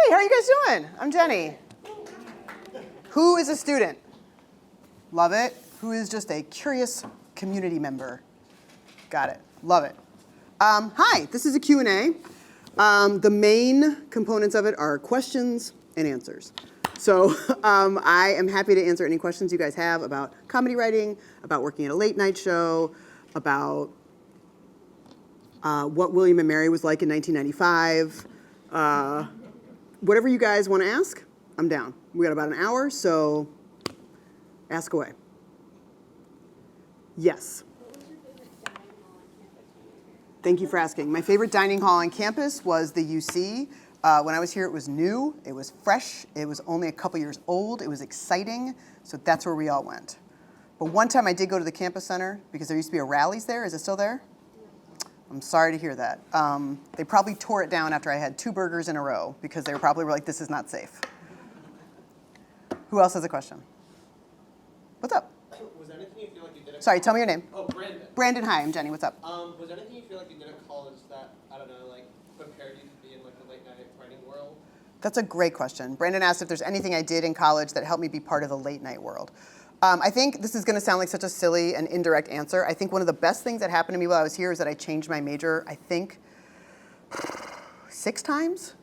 how are you guys doing? I'm Jenny. Who is a student? Love it. Who is just a curious community member? Got it. Love it. Hi, this is a Q&A. The main components of it are questions and answers. So I am happy to answer any questions you guys have about comedy writing, about working at a late night show, about what William and Mary was like in 1995. Whatever you guys want to ask, I'm down. We got about an hour, so ask away. Yes. Thank you for asking. My favorite dining hall on campus was the UC. When I was here, it was new, it was fresh, it was only a couple years old, it was exciting, so that's where we all went. But one time I did go to the campus center because there used to be a Rally's there. Is it still there? I'm sorry to hear that. They probably tore it down after I had 2 burgers in a row because they probably were like, this is not safe. Who else has a question? What's up? Was there anything you feel like you did at Sorry, tell me your name. Oh, Brandon. Brandon, hi, I'm Jenny. What's up? Was there anything you feel like you did at college that, I don't know, like, prepared you to be in, like, the late night writing world? That's a great question. Brandon asked if there's anything I did in college that helped me be part of the late night world. I think this is going to sound like such a silly and indirect answer. I think one of the best things that happened to me while I was here is that I changed my major, I think, 6 times.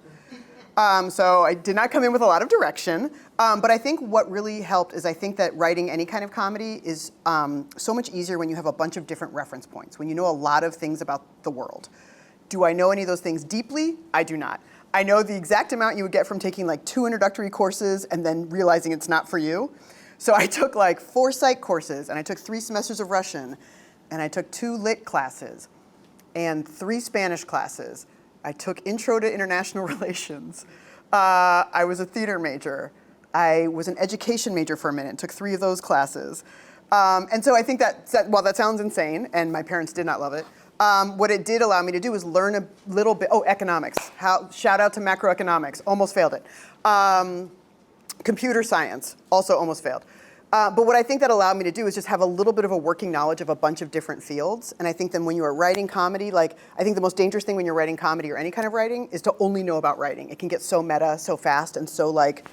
So I did not come in with a lot of direction. But I think what really helped is I think that writing any kind of comedy is so much easier when you have a bunch of different reference points, when you know a lot of things about the world. Do I know any of those things deeply? I do not. I know the exact amount you would get from taking like 2 introductory courses and then realizing it's not for you. So I took like 4 psych courses, and I took 3 semesters of Russian, and I took 2 lit classes, and 3 Spanish classes. I took Intro to International Relations. I was a theater major. I was an education major for a minute and took 3 of those classes. And so I think while that sounds insane, and my parents did not love it, what it did allow me to do was learn a little bit. Oh, economics. Shout out to macroeconomics. Almost failed it. Computer science. Also almost failed. But what I think that allowed me to do is just have a little bit of a working knowledge of a bunch of different fields. And I think then when you are writing comedy, like I think the most dangerous thing when you're writing comedy or any kind of writing is to only know about writing. It can get so meta, so fast, and so like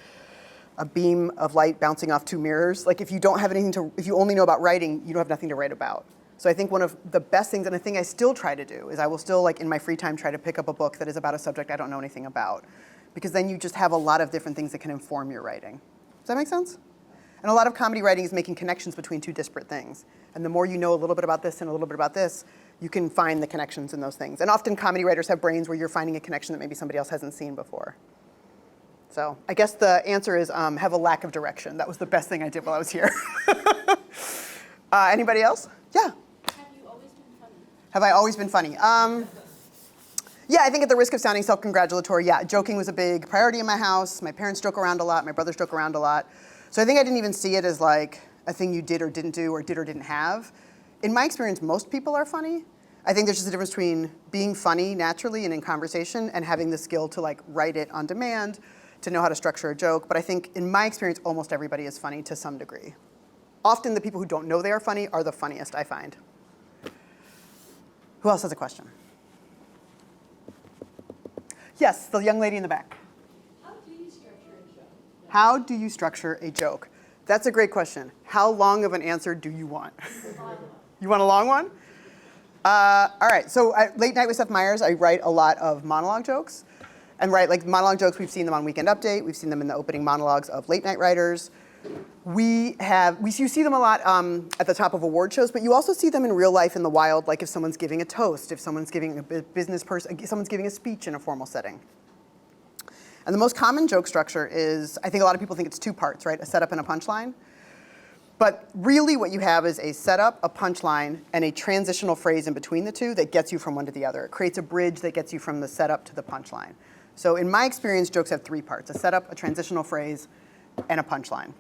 a beam of light bouncing off 2 mirrors. Like if you don't have anything if you only know about writing, you don't have nothing to write about. So I think one of the best things, and a thing I still try to do, is I will still like in my free time try to pick up a book that is about a subject I don't know anything about. Because then you just have a lot of different things that can inform your writing. Does that make sense? And a lot of comedy writing is making connections between 2 disparate things. And the more you know a little bit about this and a little bit about this, you can find the connections in those things. And often comedy writers have brains where you're finding a connection that maybe somebody else hasn't seen before. So I guess the answer is have a lack of direction. That was the best thing I did while I was here. Anybody else? Yeah? Have you always been funny? Have I always been funny? Yeah, I think at the risk of sounding self-congratulatory, yeah, joking was a big priority in my house. My parents joke around a lot. My brothers joke around a lot. So I think I didn't even see it as like a thing you did or didn't do or did or didn't have. In my experience, most people are funny. I think there's just a difference between being funny naturally and in conversation and having the skill to like write it on demand, to know how to structure a joke. But I think in my experience, almost everybody is funny to some degree. Often the people who don't know they are funny are the funniest, I find. Who else has a question? Yes, the young lady in the back. How do you structure a joke? How do you structure a joke? That's a great question. How long of an answer do you want? You want a long one? All right, so at Late Night with Seth Meyers, I write a lot of monologue jokes. And like monologue jokes, we've seen them on Weekend Update. We've seen them in the opening monologues of late night writers. You see them a lot at the top of award shows, but you also see them in real life in the wild, like if someone's giving a toast, if someone's giving a business person, someone's giving a speech in a formal setting. And the most common joke structure is, I think a lot of people think it's 2 parts, right? A setup and a punchline. But really what you have is a setup, a punchline, and a transitional phrase in between the 2 that gets you from one to the other. It creates a bridge that gets you from the setup to the punchline. So in my experience, jokes have 3 parts: a setup, a transitional phrase, and a punchline.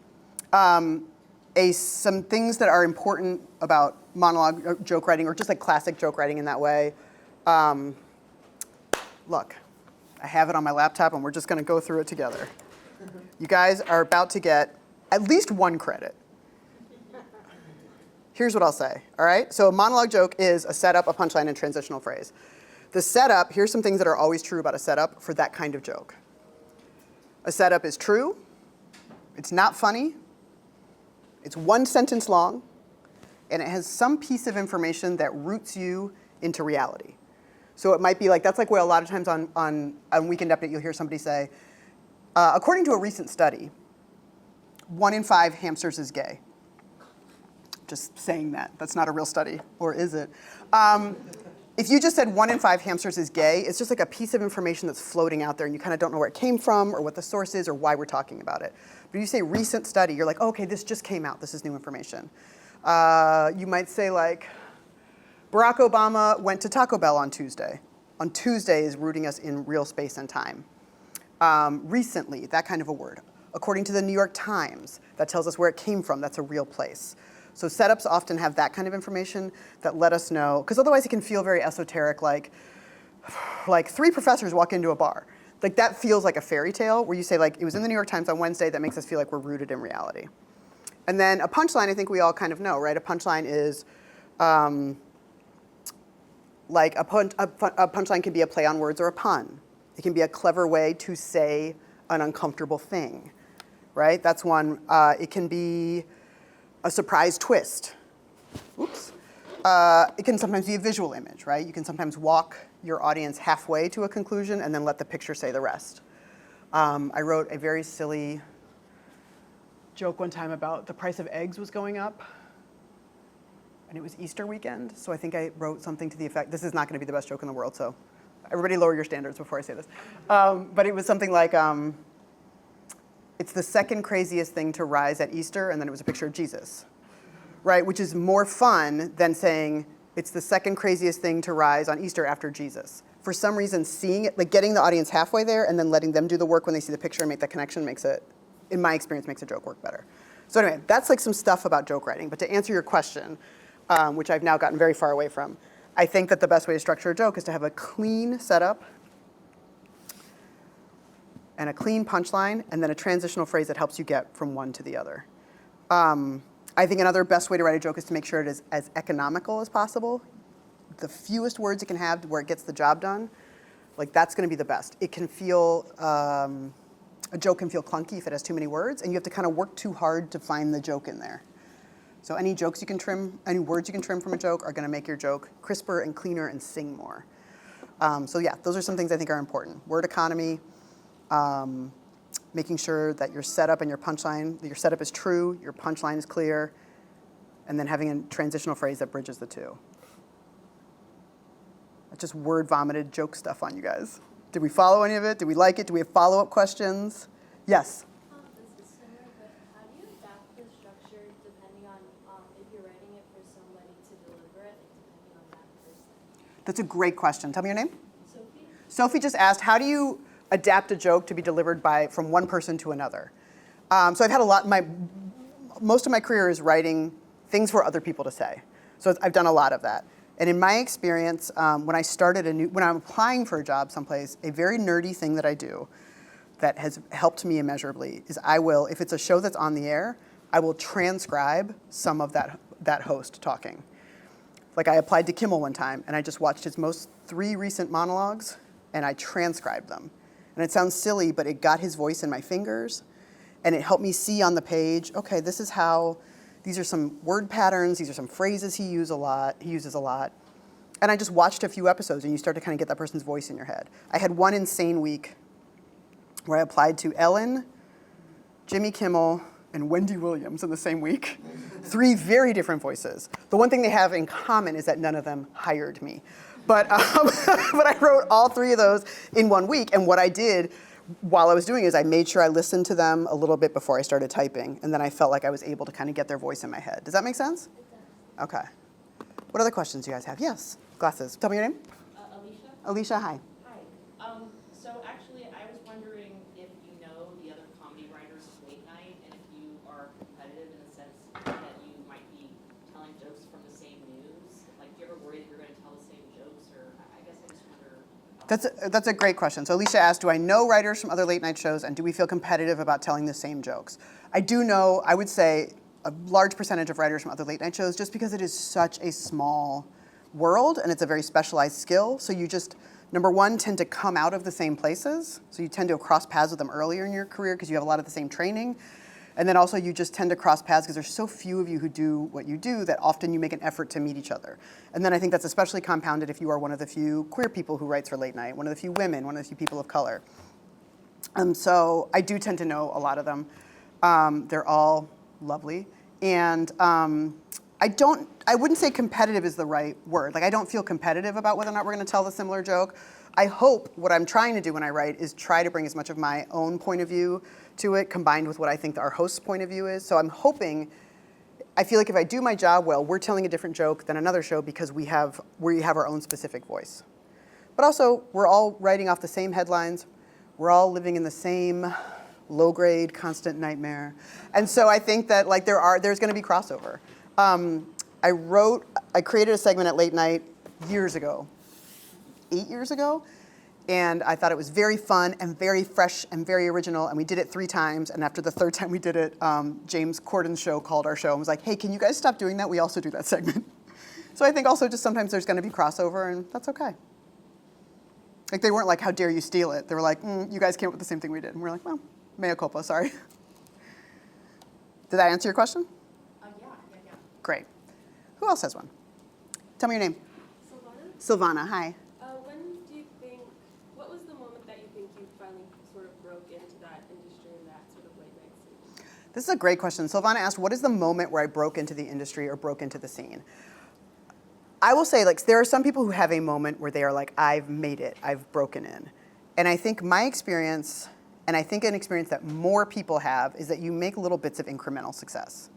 Some things that are important about monologue joke writing, or just like classic joke writing in that way. Look, I have it on my laptop, and we're just going to go through it together. You guys are about to get at least 1 credit. Here's what I'll say, all right? So a monologue joke is a setup, a punchline, and transitional phrase. The setup, here's some things that are always true about a setup for that kind of joke. A setup is true, it's not funny, it's one sentence long, and it has some piece of information that roots you into reality. So it might be like, that's like where a lot of times on Weekend Update you'll hear somebody say, according to a recent study, 1 in 5 hamsters is gay. Just saying that. That's not a real study, or is it? If you just said 1 in 5 hamsters is gay, it's just like a piece of information that's floating out there and you kind of don't know where it came from or what the source is or why we're talking about it. But if you say recent study, you're like, oh, okay, this just came out. This is new information. You might say like, Barack Obama went to Taco Bell on Tuesday. On Tuesday is rooting us in real space and time. Recently, that kind of a word. According to the New York Times, that tells us where it came from. That's a real place. So setups often have that kind of information that let us know, because otherwise it can feel very esoteric, like 3 professors walk into a bar. Like that feels like a fairy tale where you say like, it was in the New York Times on Wednesday, that makes us feel like we're rooted in reality. And then a punchline, I think we all kind of know, right? A punchline is, like a punchline can be a play on words or a pun. It can be a clever way to say an uncomfortable thing, right? That's one. It can be a surprise twist. Oops. It can sometimes be a visual image, right? You can sometimes walk your audience halfway to a conclusion and then let the picture say the rest. I wrote a very silly joke one time about the price of eggs was going up. And it was Easter weekend, so I think I wrote something to the effect, this is not gonna be the best joke in the world, so everybody lower your standards before I say this. But it was something like, it's the second craziest thing to rise at Easter, and then it was a picture of Jesus, right? Which is more fun than saying, it's the second craziest thing to rise on Easter after Jesus. For some reason, seeing it, like getting the audience halfway there and then letting them do the work when they see the picture and make that connection makes it, in my experience, makes a joke work better. So anyway, that's like some stuff about joke writing. But to answer your question, which I've now gotten very far away from, I think that the best way to structure a joke is to have a clean setup and a clean punchline, and then a transitional phrase that helps you get from one to the other. I think another best way to write a joke is to make sure it is as economical as possible. The fewest words it can have where it gets the job done, like that's gonna be the best. It can feel, a joke can feel clunky if it has too many words, and you have to kind of work too hard to find the joke in there. So any jokes you can trim, any words you can trim from a joke are gonna make your joke crisper and cleaner and sing more. So yeah, those are some things I think are important. Word economy, making sure that your setup and your punchline, that your setup is true, your punchline is clear, and then having a transitional phrase that bridges the two. I just word vomited joke stuff on you guys. Did we follow any of it? Did we like it? Do we have follow-up questions? Yes? This is similar, but how do you adapt the structure depending on if you're writing it for somebody to deliver it, depending on that person? That's a great question. Tell me your name. Sophie? Sophie just asked, how do you adapt a joke to be delivered from one person to another? So I've had most of my career is writing things for other people to say. So I've done a lot of that. And in my experience, when I'm applying for a job someplace, a very nerdy thing that I do that has helped me immeasurably is if it's a show that's on the air, I will transcribe some of that host talking. Like I applied to Kimmel one time and I just watched his 3 recent monologues and I transcribed them. And it sounds silly, but it got his voice in my fingers and it helped me see on the page, okay, this is how, these are some word patterns, these are some phrases he uses a lot. And I just watched a few episodes and you start to kind of get that person's voice in your head. I had one insane week where I applied to Ellen, Jimmy Kimmel, and Wendy Williams in the same week. 3 very different voices. The one thing they have in common is that none of them hired me. But I wrote all 3 of those in one week, and what I did while I was doing it is I made sure I listened to them a little bit before I started typing, and then I felt like I was able to kind of get their voice in my head. Does that make sense? It does. Okay. What other questions do you guys have? Yes, glasses. Tell me your name. Alicia? Alicia, hi. Hi. So actually, I was wondering if you know the other comedy writers of late night, and if you are competitive in the sense that you might be telling jokes from the same news. Like, do you ever worry that you're going to tell the same jokes, or I guess I just wonder. That's a great question. So Alicia asked, do I know writers from other late night shows, and do we feel competitive about telling the same jokes? I do know, I would say, a large percentage of writers from other late night shows, just because it is such a small world and it's a very specialized skill. So number one, tend to come out of the same places. So you tend to cross paths with them earlier in your career because you have a lot of the same training. And then also you just tend to cross paths because there's so few of you who do what you do that often you make an effort to meet each other. And then I think that's especially compounded if you are one of the few queer people who writes for late night, one of the few women, one of the few people of color. So I do tend to know a lot of them. They're all lovely. And I wouldn't say competitive is the right word. Like I don't feel competitive about whether or not we're gonna tell the similar joke. I hope what I'm trying to do when I write is try to bring as much of my own point of view to it combined with what I think our host's point of view is. So I'm hoping, I feel like if I do my job well, we're telling a different joke than another show because we have our own specific voice. But also, we're all writing off the same headlines. We're all living in the same low-grade, constant nightmare. And so I think that like there's gonna be crossover. I created a segment at late night years ago, 8 years ago, and I thought it was very fun and very fresh and very original, and we did it 3 times, and after the 3rd time we did it, James Corden's show called our show and was like, hey, can you guys stop doing that? We also do that segment. So I think also just sometimes there's gonna be crossover, and that's okay. Like they weren't like, how dare you steal it? They were like, you guys came up with the same thing we did. And we're like, well, mea culpa, sorry. Did that answer your question? Yeah. Great. Who else has one? Tell me your name. Silvana? Silvana, hi. When do you think, what was the moment that you think you finally sort of broke into that industry and that sort of late night scene? This is a great question. Silvana asked, what is the moment where I broke into the industry or broke into the scene? I will say, like, there are some people who have a moment where they are like, I've made it, I've broken in. And I think my experience, and I think an experience that more people have, is that you make little bits of incremental success.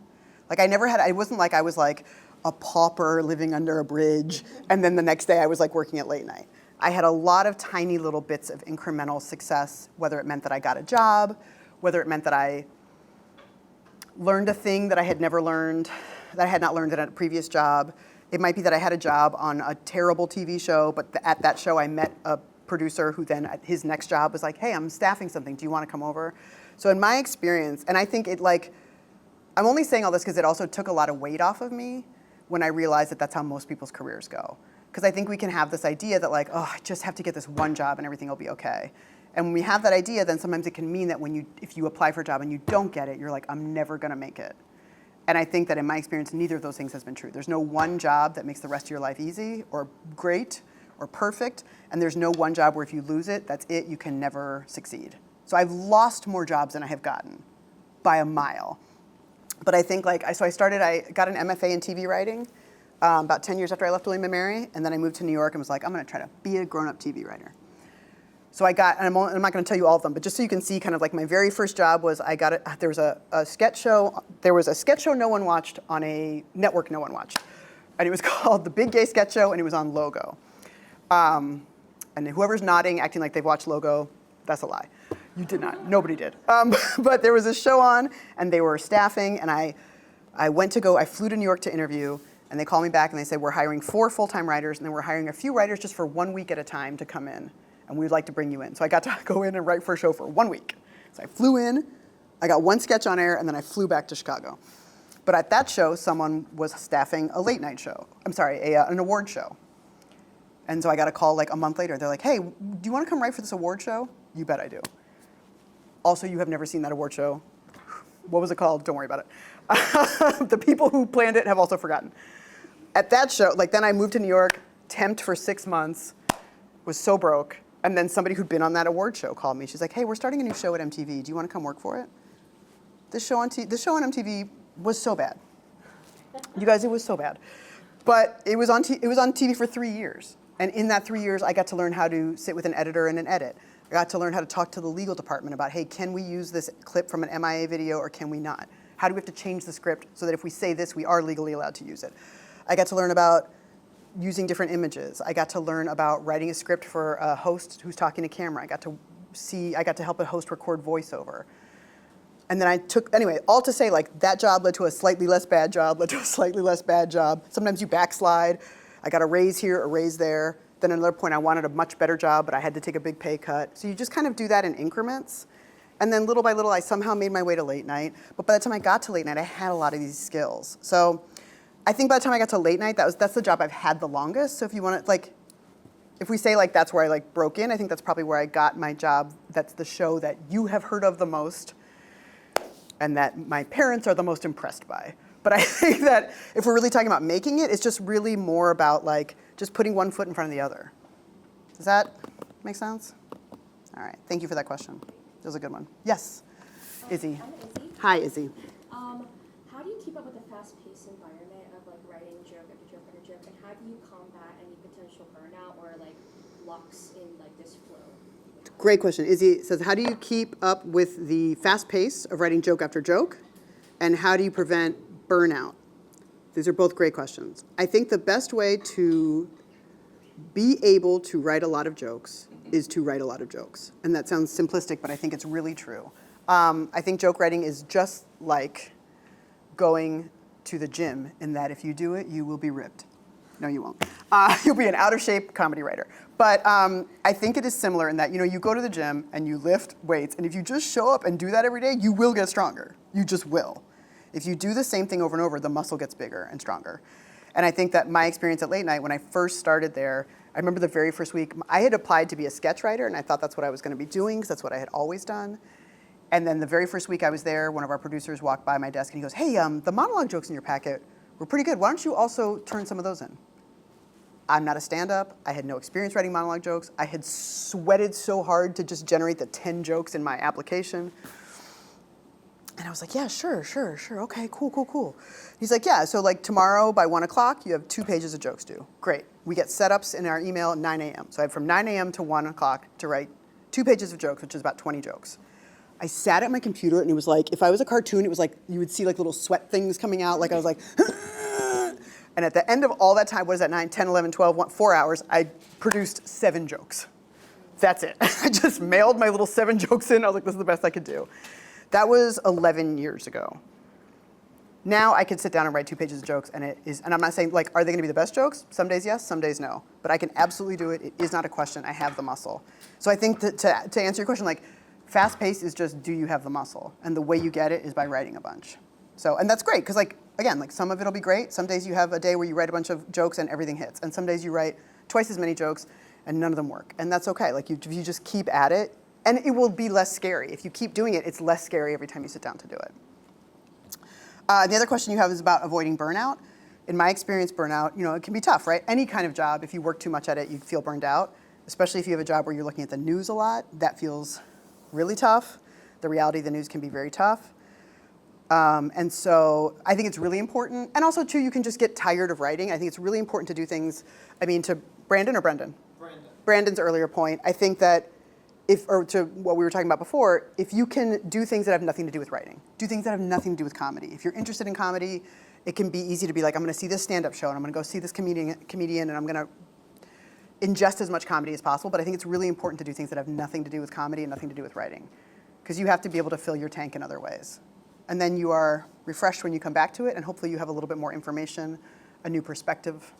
Like it wasn't like I was like a pauper living under a bridge, and then the next day I was like working at late night. I had a lot of tiny little bits of incremental success, whether it meant that I got a job, whether it meant that I learned a thing that I had never learned, that I had not learned at a previous job. It might be that I had a job on a terrible TV show, but at that show I met a producer who then at his next job was like, hey, I'm staffing something, do you want to come over? So in my experience, and I think it like, I'm only saying all this because it also took a lot of weight off of me when I realized that that's how most people's careers go. Because I think we can have this idea that like, oh, I just have to get this one job and everything will be okay. And when we have that idea, then sometimes it can mean that if you apply for a job and you don't get it, you're like, I'm never gonna make it. And I think that in my experience, neither of those things has been true. There's no one job that makes the rest of your life easy or great or perfect. And there's no one job where if you lose it, that's it, you can never succeed. So I've lost more jobs than I have gotten by a mile. But I think like, I got an MFA in TV writing about 10 years after I left William & Mary. And then I moved to New York and was like, I'm gonna try to be a grown-up TV writer. So and I'm not going to tell you all of them, but just so you can see kind of like my very first job was there was a sketch show no one watched on a network no one watched. And it was called The Big Gay Sketch Show, and it was on Logo. And whoever's nodding, acting like they've watched Logo, that's a lie. You did not. Nobody did. But there was a show on, and they were staffing, and I flew to New York to interview, and they called me back, and they said, we're hiring 4 full-time writers, and then we're hiring a few writers just for 1 week at a time to come in. And we'd like to bring you in. So I got to go in and write for a show for 1 week. So I flew in, I got 1 sketch on air, and then I flew back to Chicago. But at that show, someone was staffing a late night show. An award show. And so I got a call like a month later. They're like, hey, do you want to come write for this award show? You bet I do. Also, you have never seen that award show. What was it called? Don't worry about it. The people who planned it have also forgotten. At that show, like then I moved to New York, temped for 6 months, was so broke. And then somebody who'd been on that award show called me. She's like, hey, we're starting a new show at MTV. Do you want to come work for it? This show on MTV was so bad. You guys, it was so bad. But it was on TV for 3 years. And in that 3 years, I got to learn how to sit with an editor and an edit. I got to learn how to talk to the legal department about, hey, can we use this clip from an MIA video or can we not? How do we have to change the script so that if we say this, we are legally allowed to use it? I got to learn about using different images. I got to learn about writing a script for a host who's talking to camera. I got to help a host record voiceover. And then all to say, like, that job led to a slightly less bad job, led to a slightly less bad job. Sometimes you backslide. I got a raise here, a raise there. Then at another point, I wanted a much better job, but I had to take a big pay cut. So you just kind of do that in increments. And then little by little, I somehow made my way to late night. But by the time I got to late night, I had a lot of these skills. So I think by the time I got to late night, that's the job I've had the longest. So if you want to, like, if we say like that's where I like broke in, I think that's probably where I got my job. That's the show that you have heard of the most and that my parents are the most impressed by. But I think that if we're really talking about making it, it's just really more about like just putting one foot in front of the other. Does that make sense? All right, thank you for that question. That was a good one. Yes, Izzy. I'm Izzy. Hi, Izzy. How do you keep up with the fast-paced environment of like writing joke after joke after joke, and how do you combat any potential burnout or like blocks in like this flow? Great question. Izzy says, how do you keep up with the fast pace of writing joke after joke? And how do you prevent burnout? These are both great questions. I think the best way to be able to write a lot of jokes is to write a lot of jokes. And that sounds simplistic, but I think it's really true. I think joke writing is just like going to the gym in that if you do it, you will be ripped. No, you won't. You'll be an out-of-shape comedy writer. But I think it is similar in that, you go to the gym and you lift weights, and if you just show up and do that every day, you will get stronger. You just will. If you do the same thing over and over, the muscle gets bigger and stronger. And I think that my experience at Late Night, when I first started there, I remember the very first week, I had applied to be a sketch writer, and I thought that's what I was going to be doing, because that's what I had always done. And then the very first week I was there, one of our producers walked by my desk, and he goes, hey, the monologue jokes in your packet were pretty good. Why don't you also turn some of those in? I'm not a stand-up. I had no experience writing monologue jokes. I had sweated so hard to just generate the 10 jokes in my application. And I was like, yeah, sure, okay, cool. He's like, yeah, so like tomorrow by 1 o'clock, you have 2 pages of jokes due. Great. We get setups in our email at 9 a.m. So I have from 9 a.m. to 1 o'clock to write 2 pages of jokes, which is about 20 jokes. I sat at my computer, and it was like, if I was a cartoon, it was like, you would see like little sweat things coming out, like I was like, and at the end of all that time, what is that, 9, 10, 11, 12, 4 hours, I produced 7 jokes. That's it. I just mailed my little 7 jokes in. I was like, this is the best I could do. That was 11 years ago. Now I could sit down and write 2 pages of jokes, and I'm not saying, like, are they gonna be the best jokes? Some days yes, some days no. But I can absolutely do it. It is not a question. I have the muscle. So I think that to answer your question, like, fast pace is just, do you have the muscle? And the way you get it is by writing a bunch. So, and that's great, because like, again, like some of it'll be great. Some days you have a day where you write a bunch of jokes and everything hits. And some days you write twice as many jokes and none of them work. And that's okay. Like if you just keep at it, and it will be less scary. If you keep doing it, it's less scary every time you sit down to do it. The other question you have is about avoiding burnout. In my experience, burnout, it can be tough, right? Any kind of job, if you work too much at it, you feel burned out. Especially if you have a job where you're looking at the news a lot, that feels really tough. The reality of the news can be very tough. And so I think it's really important. And also, too, you can just get tired of writing. I think it's really important to do things, to Brandon or Brendan? Brandon. Brandon's earlier point, I think that to what we were talking about before, if you can do things that have nothing to do with writing, do things that have nothing to do with comedy. If you're interested in comedy, it can be easy to be like, I'm gonna see this stand-up show, and I'm gonna go see this comedian, and I'm gonna ingest as much comedy as possible. But I think it's really important to do things that have nothing to do with comedy and nothing to do with writing. Because you have to be able to fill your tank in other ways. And then you are refreshed when you come back to it, and hopefully you have a little bit more information, a new perspective.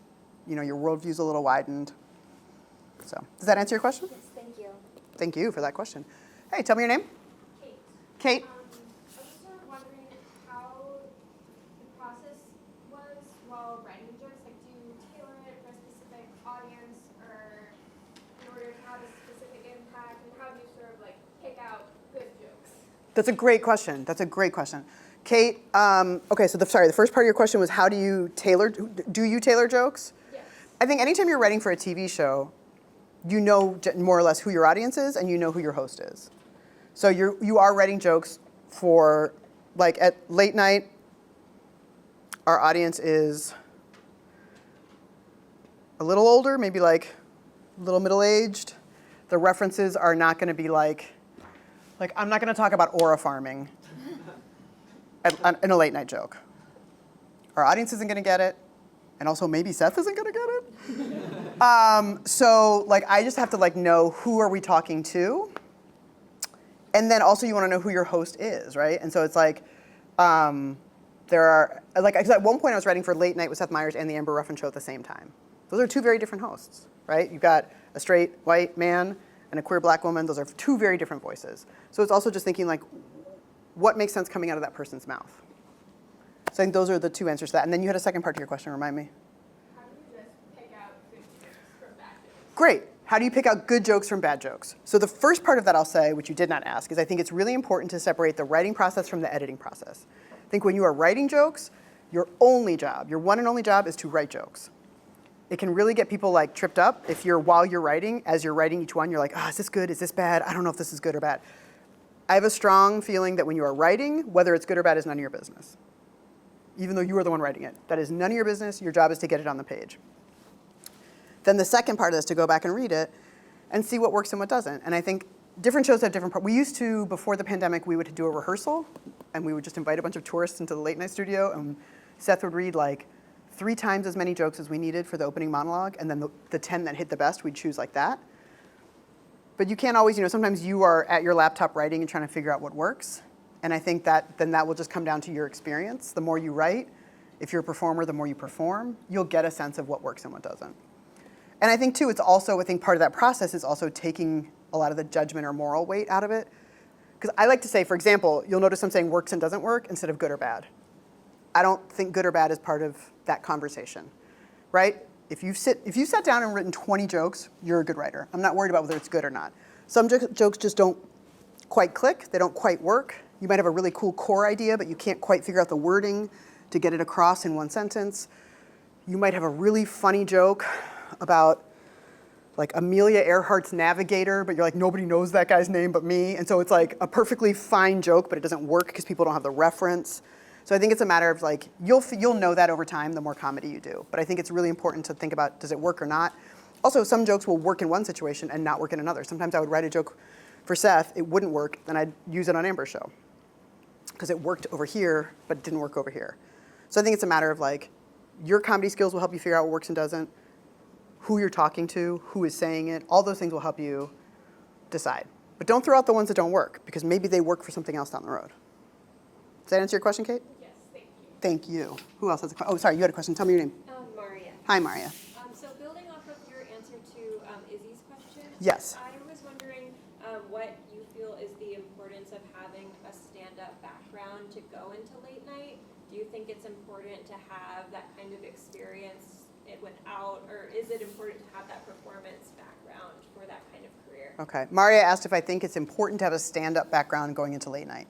Your worldview's a little widened. So, does that answer your question? Yes, thank you. Thank you for that question. Hey, tell me your name. Kate. Kate. I was just sort of wondering how the process was while writing jokes. Like, do you tailor it for a specific audience, or in order to have a specific impact? And how do you sort of like pick out good jokes? That's a great question. Kate, okay, so the first part of your question was do you tailor jokes? Yes. I think anytime you're writing for a TV show, you know more or less who your audience is and you know who your host is. So you are writing jokes for, like at Late Night, our audience is a little older, maybe like a little middle-aged. The references are not gonna be like I'm not gonna talk about aura farming in a late night joke. Our audience isn't gonna get it, and also maybe Seth isn't gonna get it. So I just have to know who are we talking to, and then also you wanna know who your host is, right? And so it's there are, because at one point I was writing for Late Night with Seth Meyers and the Amber Ruffin Show at the same time. Those are 2 very different hosts, right? You've got a straight white man and a queer black woman. Those are 2 very different voices. So it's also just thinking what makes sense coming out of that person's mouth? So I think those are the 2 answers to that. And then you had a second part to your question, remind me. How do you just pick out good jokes from bad jokes? Great. How do you pick out good jokes from bad jokes? So the first part of that I'll say, which you did not ask, is I think it's really important to separate the writing process from the editing process. I think when you are writing jokes, your only job, your one and only job is to write jokes. It can really get people like tripped up if while you're writing, as you're writing each one, you're like, is this good? Is this bad? I don't know if this is good or bad. I have a strong feeling that when you are writing, whether it's good or bad is none of your business. Even though you are the one writing it. That is none of your business. Your job is to get it on the page. Then the second part is to go back and read it and see what works and what doesn't. And I think different shows have different parts. We used to, before the pandemic, we would do a rehearsal, and we would just invite a bunch of tourists into the late night studio, and Seth would read like 3 times as many jokes as we needed for the opening monologue, and then the 10 that hit the best, we'd choose like that. But you can't always, sometimes you are at your laptop writing and trying to figure out what works. And I think that then that will just come down to your experience. The more you write, if you're a performer, the more you perform, you'll get a sense of what works and what doesn't. And I think too, it's also, I think part of that process is also taking a lot of the judgment or moral weight out of it. Because I like to say, for example, you'll notice I'm saying works and doesn't work instead of good or bad. I don't think good or bad is part of that conversation, right? If you sat down and written 20 jokes, you're a good writer. I'm not worried about whether it's good or not. Some jokes just don't quite click. They don't quite work. You might have a really cool core idea, but you can't quite figure out the wording to get it across in one sentence. You might have a really funny joke about like Amelia Earhart's Navigator, but you're like, nobody knows that guy's name but me. And so it's like a perfectly fine joke, but it doesn't work because people don't have the reference. So I think it's a matter of like, you'll know that over time the more comedy you do. But I think it's really important to think about, does it work or not? Also, some jokes will work in one situation and not work in another. Sometimes I would write a joke for Seth, it wouldn't work, then I'd use it on Amber's show. Because it worked over here, but it didn't work over here. So I think it's a matter of like, your comedy skills will help you figure out what works and doesn't, who you're talking to, who is saying it, all those things will help you decide. But don't throw out the ones that don't work, because maybe they work for something else down the road. Does that answer your question, Kate? Yes, thank you. Thank you. Who else has a question? Oh, sorry, you had a question. Tell me your name. Maria. Hi, Maria. So building off of your answer to Izzy's question, Yes. I was wondering what you feel is the importance of having a stand-up background to go into late night. Do you think it's important to have that kind of experience without, or is it important to have that performance background for that kind of career? Okay. Maria asked if I think it's important to have a stand-up background going into late night.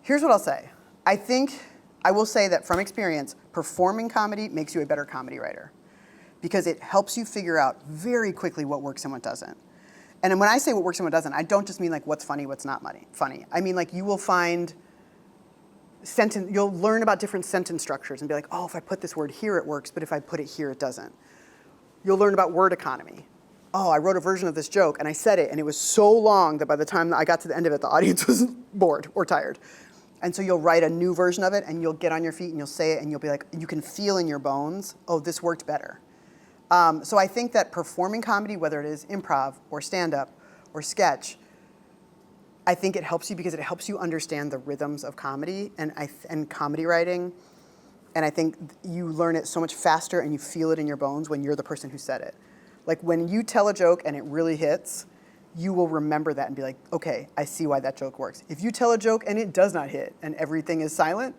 Here's what I'll say. I will say that from experience, performing comedy makes you a better comedy writer because it helps you figure out very quickly what works and what doesn't. And when I say what works and what doesn't, I don't just mean like what's funny, what's not funny. I mean like you will find you'll learn about different sentence structures and be like, oh, if I put this word here, it works, but if I put it here, it doesn't. You'll learn about word economy. Oh, I wrote a version of this joke and I said it and it was so long that by the time I got to the end of it, the audience was bored or tired. And so you'll write a new version of it and you'll get on your feet and you'll say it and you'll be like, you can feel in your bones, oh, this worked better. So I think that performing comedy, whether it is improv or stand-up or sketch, I think it helps you because it helps you understand the rhythms of comedy and comedy writing. And I think you learn it so much faster and you feel it in your bones when you're the person who said it. Like when you tell a joke and it really hits, you will remember that and be like, okay, I see why that joke works. If you tell a joke and it does not hit and everything is silent,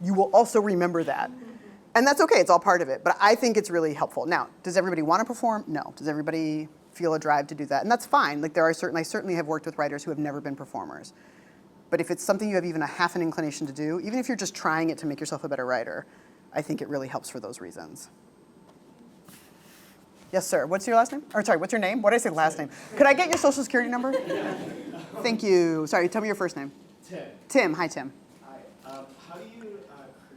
you will also remember that. And that's okay, it's all part of it. But I think it's really helpful. Now, does everybody want to perform? No. Does everybody feel a drive to do that? And that's fine. Like I certainly have worked with writers who have never been performers. But if it's something you have even a half an inclination to do, even if you're just trying it to make yourself a better writer, I think it really helps for those reasons. Yes, sir. What's your last name? Or sorry, what's your name? What did I say last name? Could I get your social security number? Thank you. Sorry, tell me your first name. Tim. Tim. Hi, Tim. Hi. How do you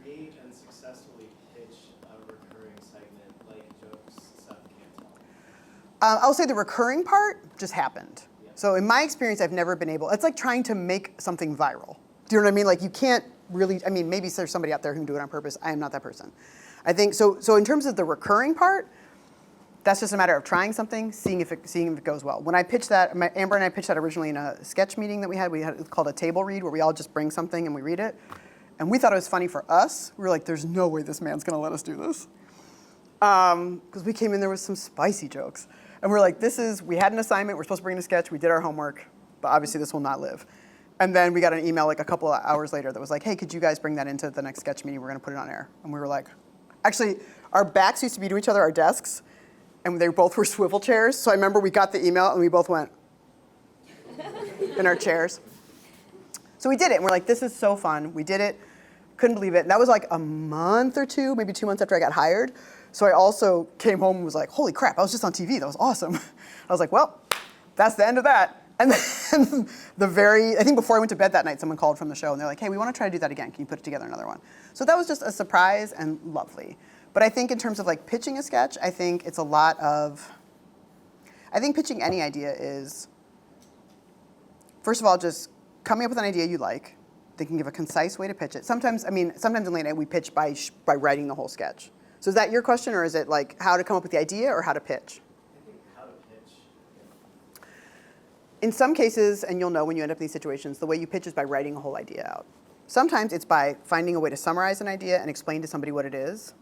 create and successfully pitch a recurring segment like jokes Seth can't tell? I'll say the recurring part just happened. Yeah. So in my experience, I've never been able, it's like trying to make something viral. Do you know what I mean? Like you can't really, I mean, maybe there's somebody out there who can do it on purpose. I am not that person. I think, so in terms of the recurring part, that's just a matter of trying something, seeing if it goes well. When I pitched that, Amber and I pitched that originally in a sketch meeting that we had it called a table read, where we all just bring something and we read it. And we thought it was funny for us. We were like, there's no way this man's gonna let us do this. Because we came in there with some spicy jokes. And we're like, we had an assignment, we're supposed to bring in a sketch, we did our homework, but obviously this will not live. And then we got an email like a couple of hours later that was like, hey, could you guys bring that into the next sketch meeting? We're gonna put it on air. And we were like, actually, our backs used to be to each other, our desks, and they both were swivel chairs. So I remember we got the email and we both went in our chairs. So we did it, and we're like, this is so fun. We did it, couldn't believe it. And that was like a month or two, maybe 2 months after I got hired. So I also came home and was like, holy crap, I was just on TV, that was awesome. I was like, well, that's the end of that. And then I think before I went to bed that night, someone called from the show, and they're like, hey, we want to try to do that again. Can you put together another one? So that was just a surprise and lovely. But I think in terms of like pitching a sketch, I think it's a lot of, I think pitching any idea is, first of all, just coming up with an idea you like. They can give a concise way to pitch it. Sometimes in late night we pitch by writing the whole sketch. So is that your question, or is it like how to come up with the idea or how to pitch? I think how to pitch. In some cases, and you'll know when you end up in these situations, the way you pitch is by writing a whole idea out. Sometimes it's by finding a way to summarize an idea and explain to somebody what it is.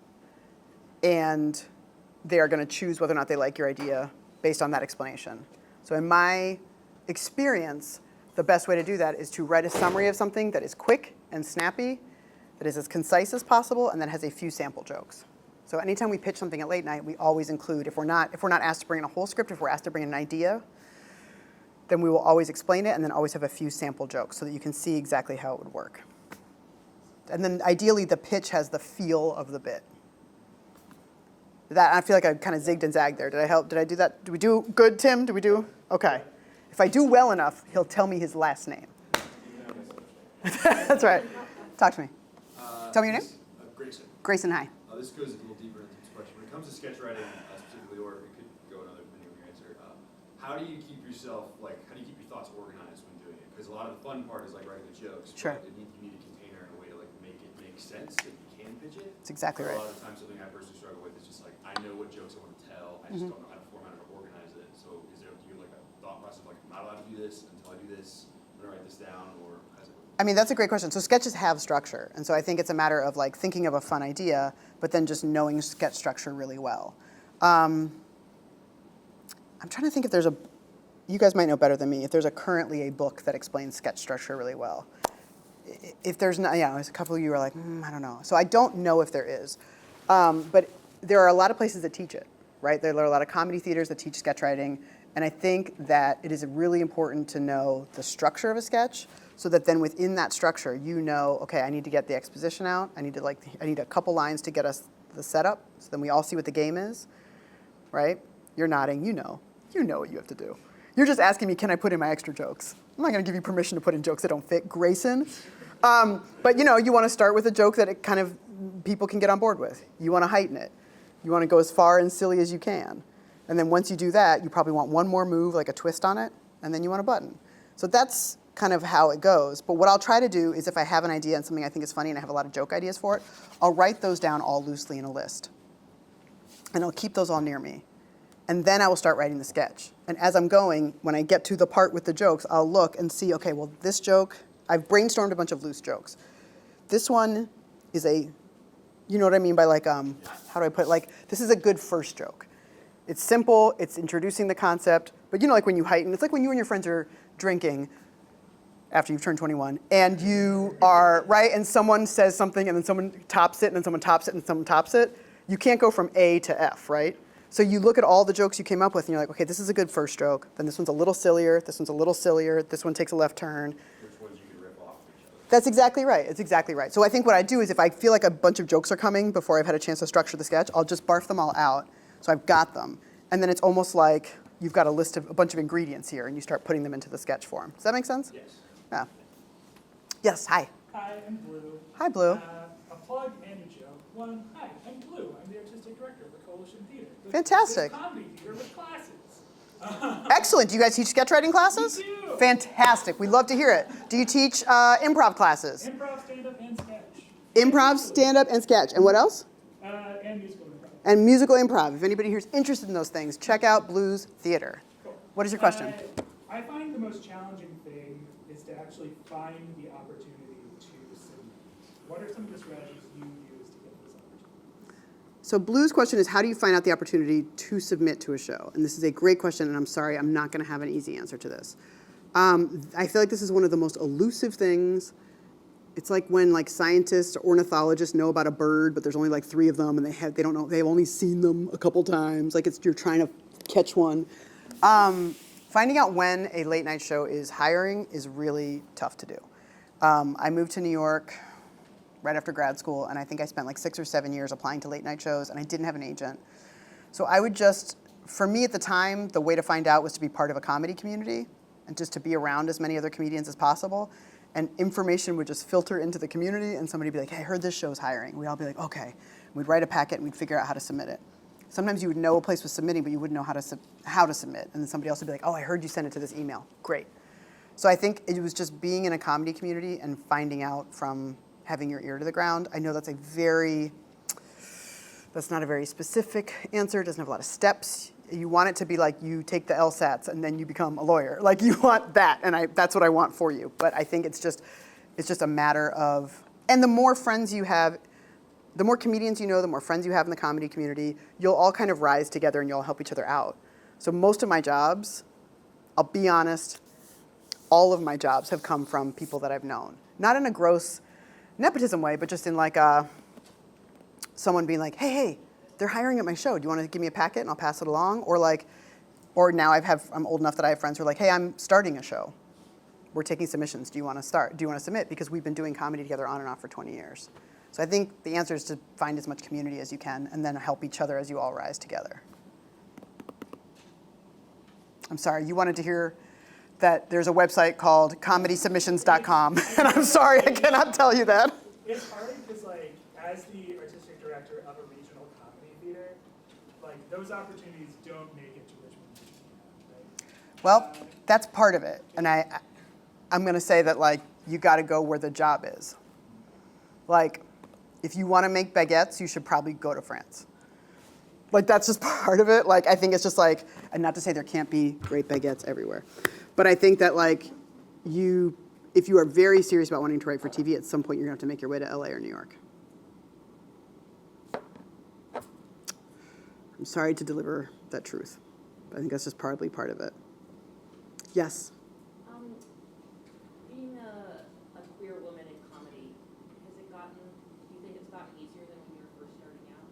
And they are going to choose whether or not they like your idea based on that explanation. So in my experience, the best way to do that is to write a summary of something that is quick and snappy, that is as concise as possible, and that has a few sample jokes. So anytime we pitch something at late night, we always include, if we're not asked to bring in a whole script, if we're asked to bring in an idea, then we will always explain it and then always have a few sample jokes so that you can see exactly how it would work. And then ideally, the pitch has the feel of the bit. I feel like I kind of zigged and zagged there. Did I help? Did I do that? Did we do good, Tim? Did we do? Okay. If I do well enough, he'll tell me his last name. That's right. Talk to me. Tell me your name. Grayson. Grayson, hi. This goes a little deeper into this question. When it comes to sketch writing specifically, or it could go another depending on your answer, how do you keep your thoughts organized when doing it? Because a lot of the fun part is like writing the jokes. Sure. But you need a container and a way to like make it make sense that you can pitch it. That's exactly right. A lot of times something I personally struggle with is just like, I know what jokes I want to tell, I just don't know how to format it or organize it. So is there like a thought process like, I'm not allowed to do this until I do this, I'm gonna write this down, or how does it work? I mean, that's a great question. So sketches have structure. And so I think it's a matter of like thinking of a fun idea, but then just knowing sketch structure really well. I'm trying to think if there's you guys might know better than me, if there's currently a book that explains sketch structure really well. If there's not, there's a couple of you who are like, I don't know. So I don't know if there is. But there are a lot of places that teach it, right? There are a lot of comedy theaters that teach sketch writing. And I think that it is really important to know the structure of a sketch so that then within that structure, you know, okay, I need to get the exposition out. I need a couple lines to get us the setup so then we all see what the game is, right? You're nodding, you know what you have to do. You're just asking me, can I put in my extra jokes? I'm not gonna give you permission to put in jokes that don't fit, Grayson. But you wanna start with a joke that it kind of people can get on board with. You wanna heighten it. You wanna go as far and silly as you can. And then once you do that, you probably want one more move, like a twist on it, and then you want a button. So that's kind of how it goes. But what I'll try to do is if I have an idea and something I think is funny and I have a lot of joke ideas for it, I'll write those down all loosely in a list. And I'll keep those all near me. And then I will start writing the sketch. And as I'm going, when I get to the part with the jokes, I'll look and see, okay, well, this joke, I've brainstormed a bunch of loose jokes. This one is you know what I mean by like, how do I put it? Like, this is a good first joke. It's simple, it's introducing the concept, but like when you heighten, it's like when you and your friends are drinking after you've turned 21, and you are, right, and someone says something, and then someone tops it, and then someone tops it, and someone tops it. You can't go from A to F, right? So you look at all the jokes you came up with, and you're like, okay, this is a good first joke, then this one's a little sillier, this one's a little sillier, this one takes a left turn. Which ones you can rip off of each other? That's exactly right. It's exactly right. So I think what I do is if I feel like a bunch of jokes are coming before I've had a chance to structure the sketch, I'll just barf them all out, so I've got them. And then it's almost like you've got a bunch of ingredients here, and you start putting them into the sketch form. Does that make sense? Yes. Yeah. Yes, hi. Hi, I'm Blue. Hi, Blue. A plug and a joke. One, hi, I'm Blue. I'm the artistic director for Coalition Theater. Fantastic. This comedy theater with classes. Excellent. Do you guys teach sketch writing classes? We do. Fantastic. We'd love to hear it. Do you teach improv classes? Improv, stand-up, and sketch. Improv, stand-up, and sketch. And what else? And musical improv. And musical improv. If anybody here is interested in those things, check out Blues Theater. Cool. What is your question? I find the most challenging thing is to actually find the opportunity to submit. What are some of the strategies you use to get those opportunities? So Blue's question is, how do you find out the opportunity to submit to a show? And this is a great question, and I'm sorry, I'm not going to have an easy answer to this. I feel like this is one of the most elusive things it's like when like scientists or ornithologists know about a bird, but there's only like 3 of them, and they don't know, they've only seen them a couple times. Like you're trying to catch one. Finding out when a late night show is hiring is really tough to do. I moved to New York right after grad school, and I think I spent like 6 or 7 years applying to late night shows, and I didn't have an agent. So I would just, for me at the time, the way to find out was to be part of a comedy community and just to be around as many other comedians as possible. And information would just filter into the community, and somebody would be like, hey, I heard this show's hiring. We'd all be like, okay. We'd write a packet, and we'd figure out how to submit it. Sometimes you would know a place was submitting, but you wouldn't know how to submit. And then somebody else would be like, oh, I heard you sent it to this email. Great. So I think it was just being in a comedy community and finding out from having your ear to the ground. I know that's not a very specific answer. It doesn't have a lot of steps. You want it to be like you take the LSATs and then you become a lawyer. Like you want that, and that's what I want for you. But I think it's just a matter of, and the more friends you have, the more comedians you know, the more friends you have in the comedy community, you'll all kind of rise together and you'll all help each other out. So most of my jobs, I'll be honest, all of my jobs have come from people that I've known. Not in a gross nepotism way, but just in like someone being like, hey, they're hiring at my show. Do you want to give me a packet and I'll pass it along? Or now I'm old enough that I have friends who are like, hey, I'm starting a show. We're taking submissions. Do you want to start? Do you want to submit? Because we've been doing comedy together on and off for 20 years. So I think the answer is to find as much community as you can and then help each other as you all rise together. I'm sorry, you wanted to hear that there's a website called comedysubmissions.com, and I'm sorry, I cannot tell you that. It's hard because, like, as the artistic director of a regional comedy theater, like, those opportunities don't make it to Richmond, right? Well, that's part of it, and I'm going to say that, like, you got to go where the job is. Like, if you want to make baguettes, you should probably go to France. Like, that's just part of it. Like, I think it's just like, and not to say there can't be great baguettes everywhere, but I think that, like, if you are very serious about wanting to write for TV, at some point you're going to have to make your way to LA or New York. I'm sorry to deliver that truth, but I think that's just partly part of it. Yes? Being a queer woman in comedy, do you think it's gotten easier than when you were first starting out?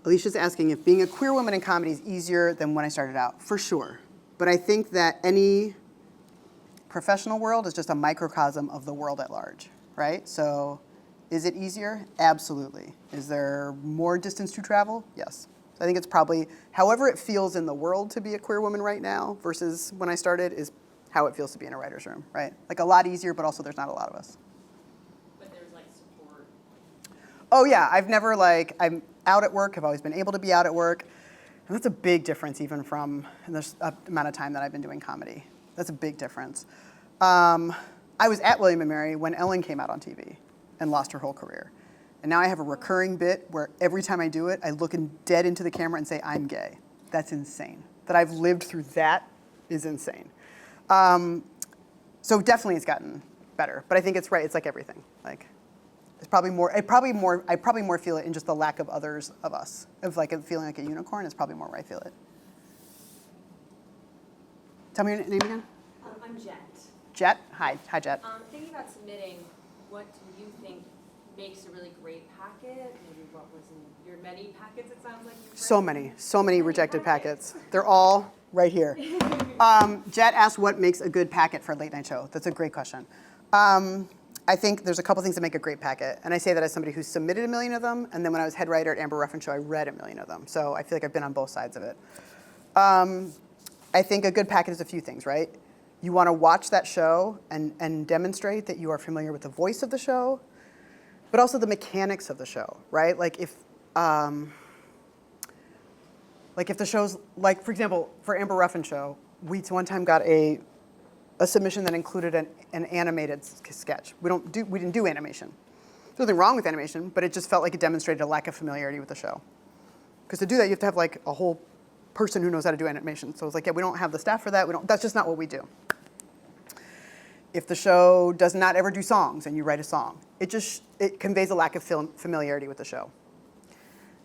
Alicia's asking if being a queer woman in comedy is easier than when I started out. For sure. But I think that any professional world is just a microcosm of the world at large, right? So is it easier? Absolutely. Is there more distance to travel? Yes. So I think it's probably, however it feels in the world to be a queer woman right now versus when I started is how it feels to be in a writer's room, right? Like a lot easier, but also there's not a lot of us. But there's like support. Oh yeah, I'm out at work. I've always been able to be out at work. And that's a big difference even from the amount of time that I've been doing comedy. That's a big difference. I was at William & Mary when Ellen came out on TV and lost her whole career. And now I have a recurring bit where every time I do it, I look dead into the camera and say, I'm gay. That's insane. That I've lived through that is insane. So definitely it's gotten better. But I think it's right. It's like everything. Like, I probably more feel it in just the lack of others of us. Of like feeling like a unicorn is probably more where I feel it. Tell me your name again. I'm Jet. Jet? Hi, Jet. Thinking about submitting, what do you think makes a really great packet? Maybe what was in your many packets, it sounds like you've So many rejected packets. They're all right here. Jet asked what makes a good packet for a late night show. That's a great question. I think there's a couple things that make a great packet. And I say that as somebody who's submitted 1 million of them. And then when I was head writer at Amber Ruffin Show, I read 1 million of them. So I feel like I've been on both sides of it. I think a good packet is a few things, right? You want to watch that show and demonstrate that you are familiar with the voice of the show, but also the mechanics of the show, right? Like if the show's, like for example, for Amber Ruffin Show, we one time got a submission that included an animated sketch. We didn't do animation. There's nothing wrong with animation, but it just felt like it demonstrated a lack of familiarity with the show. Because to do that, you have to have like a whole person who knows how to do animation. So it's like, yeah, we don't have the staff for that. That's just not what we do. If the show does not ever do songs and you write a song, it conveys a lack of familiarity with the show.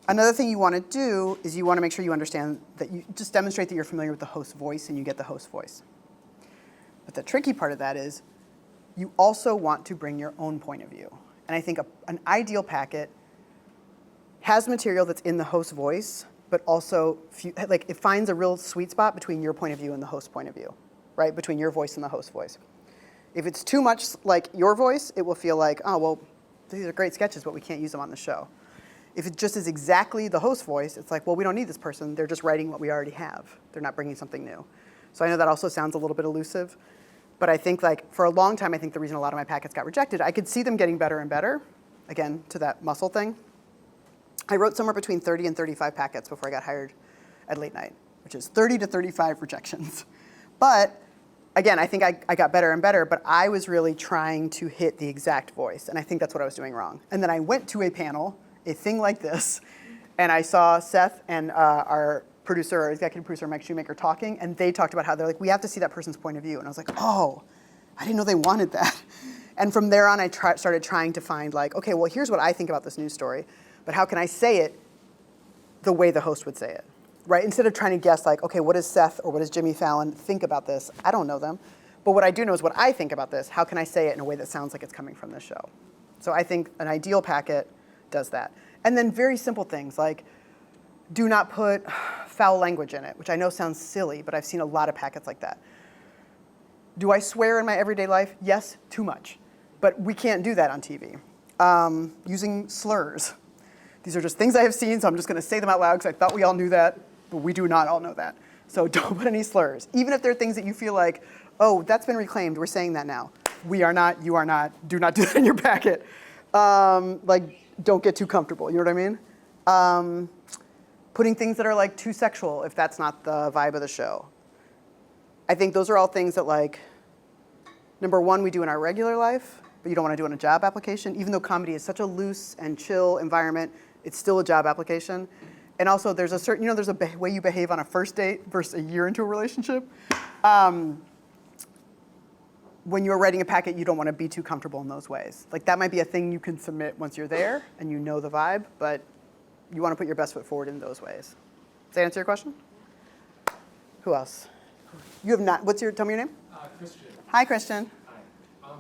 Another thing you want to do is you want to make sure you understand that you just demonstrate that you're familiar with the host's voice and you get the host voice. But the tricky part of that is you also want to bring your own point of view. And I think an ideal packet has material that's in the host voice, but also like it finds a real sweet spot between your point of view and the host point of view, right? Between your voice and the host voice. If it's too much like your voice, it will feel like, oh, well, these are great sketches, but we can't use them on the show. If it just is exactly the host voice, it's like, well, we don't need this person. They're just writing what we already have. They're not bringing something new. So I know that also sounds a little bit elusive, but I think like for a long time, I think the reason a lot of my packets got rejected, I could see them getting better and better, again, to that muscle thing. I wrote somewhere between 30 and 35 packets before I got hired at Late Night, which is 30 to 35 rejections. But again, I think I got better and better, but I was really trying to hit the exact voice, and I think that's what I was doing wrong. And then I went to a panel, a thing like this, and I saw Seth and our producer, our executive producer, Mike Shoemaker, talking, and they talked about how they're like, we have to see that person's point of view. And I was like, oh, I didn't know they wanted that. And from there on, I started trying to find like, okay, well, here's what I think about this news story, but how can I say it the way the host would say it, right? Instead of trying to guess like, okay, what does Seth or what does Jimmy Fallon think about this? I don't know them. But what I do know is what I think about this. How can I say it in a way that sounds like it's coming from this show? So I think an ideal packet does that. And then very simple things like do not put foul language in it, which I know sounds silly, but I've seen a lot of packets like that. Do I swear in my everyday life? Yes, too much. But we can't do that on TV. Using slurs. These are just things I have seen, so I'm just gonna say them out loud because I thought we all knew that, but we do not all know that. So don't put any slurs. Even if they're things that you feel like, oh, that's been reclaimed, we're saying that now. We are not, you are not, do not do that in your packet. Like, don't get too comfortable, you know what I mean? Putting things that are like too sexual if that's not the vibe of the show. I think those are all things that like, number one, we do in our regular life, but you don't want to do in a job application. Even though comedy is such a loose and chill environment, it's still a job application. And also there's a certain, there's a way you behave on a first date versus a year into a relationship. When you're writing a packet, you don't want to be too comfortable in those ways. Like that might be a thing you can submit once you're there and you know the vibe, but you want to put your best foot forward in those ways. Does that answer your question? Who else? You have not, tell me your name? Christian. Hi, Christian. Hi.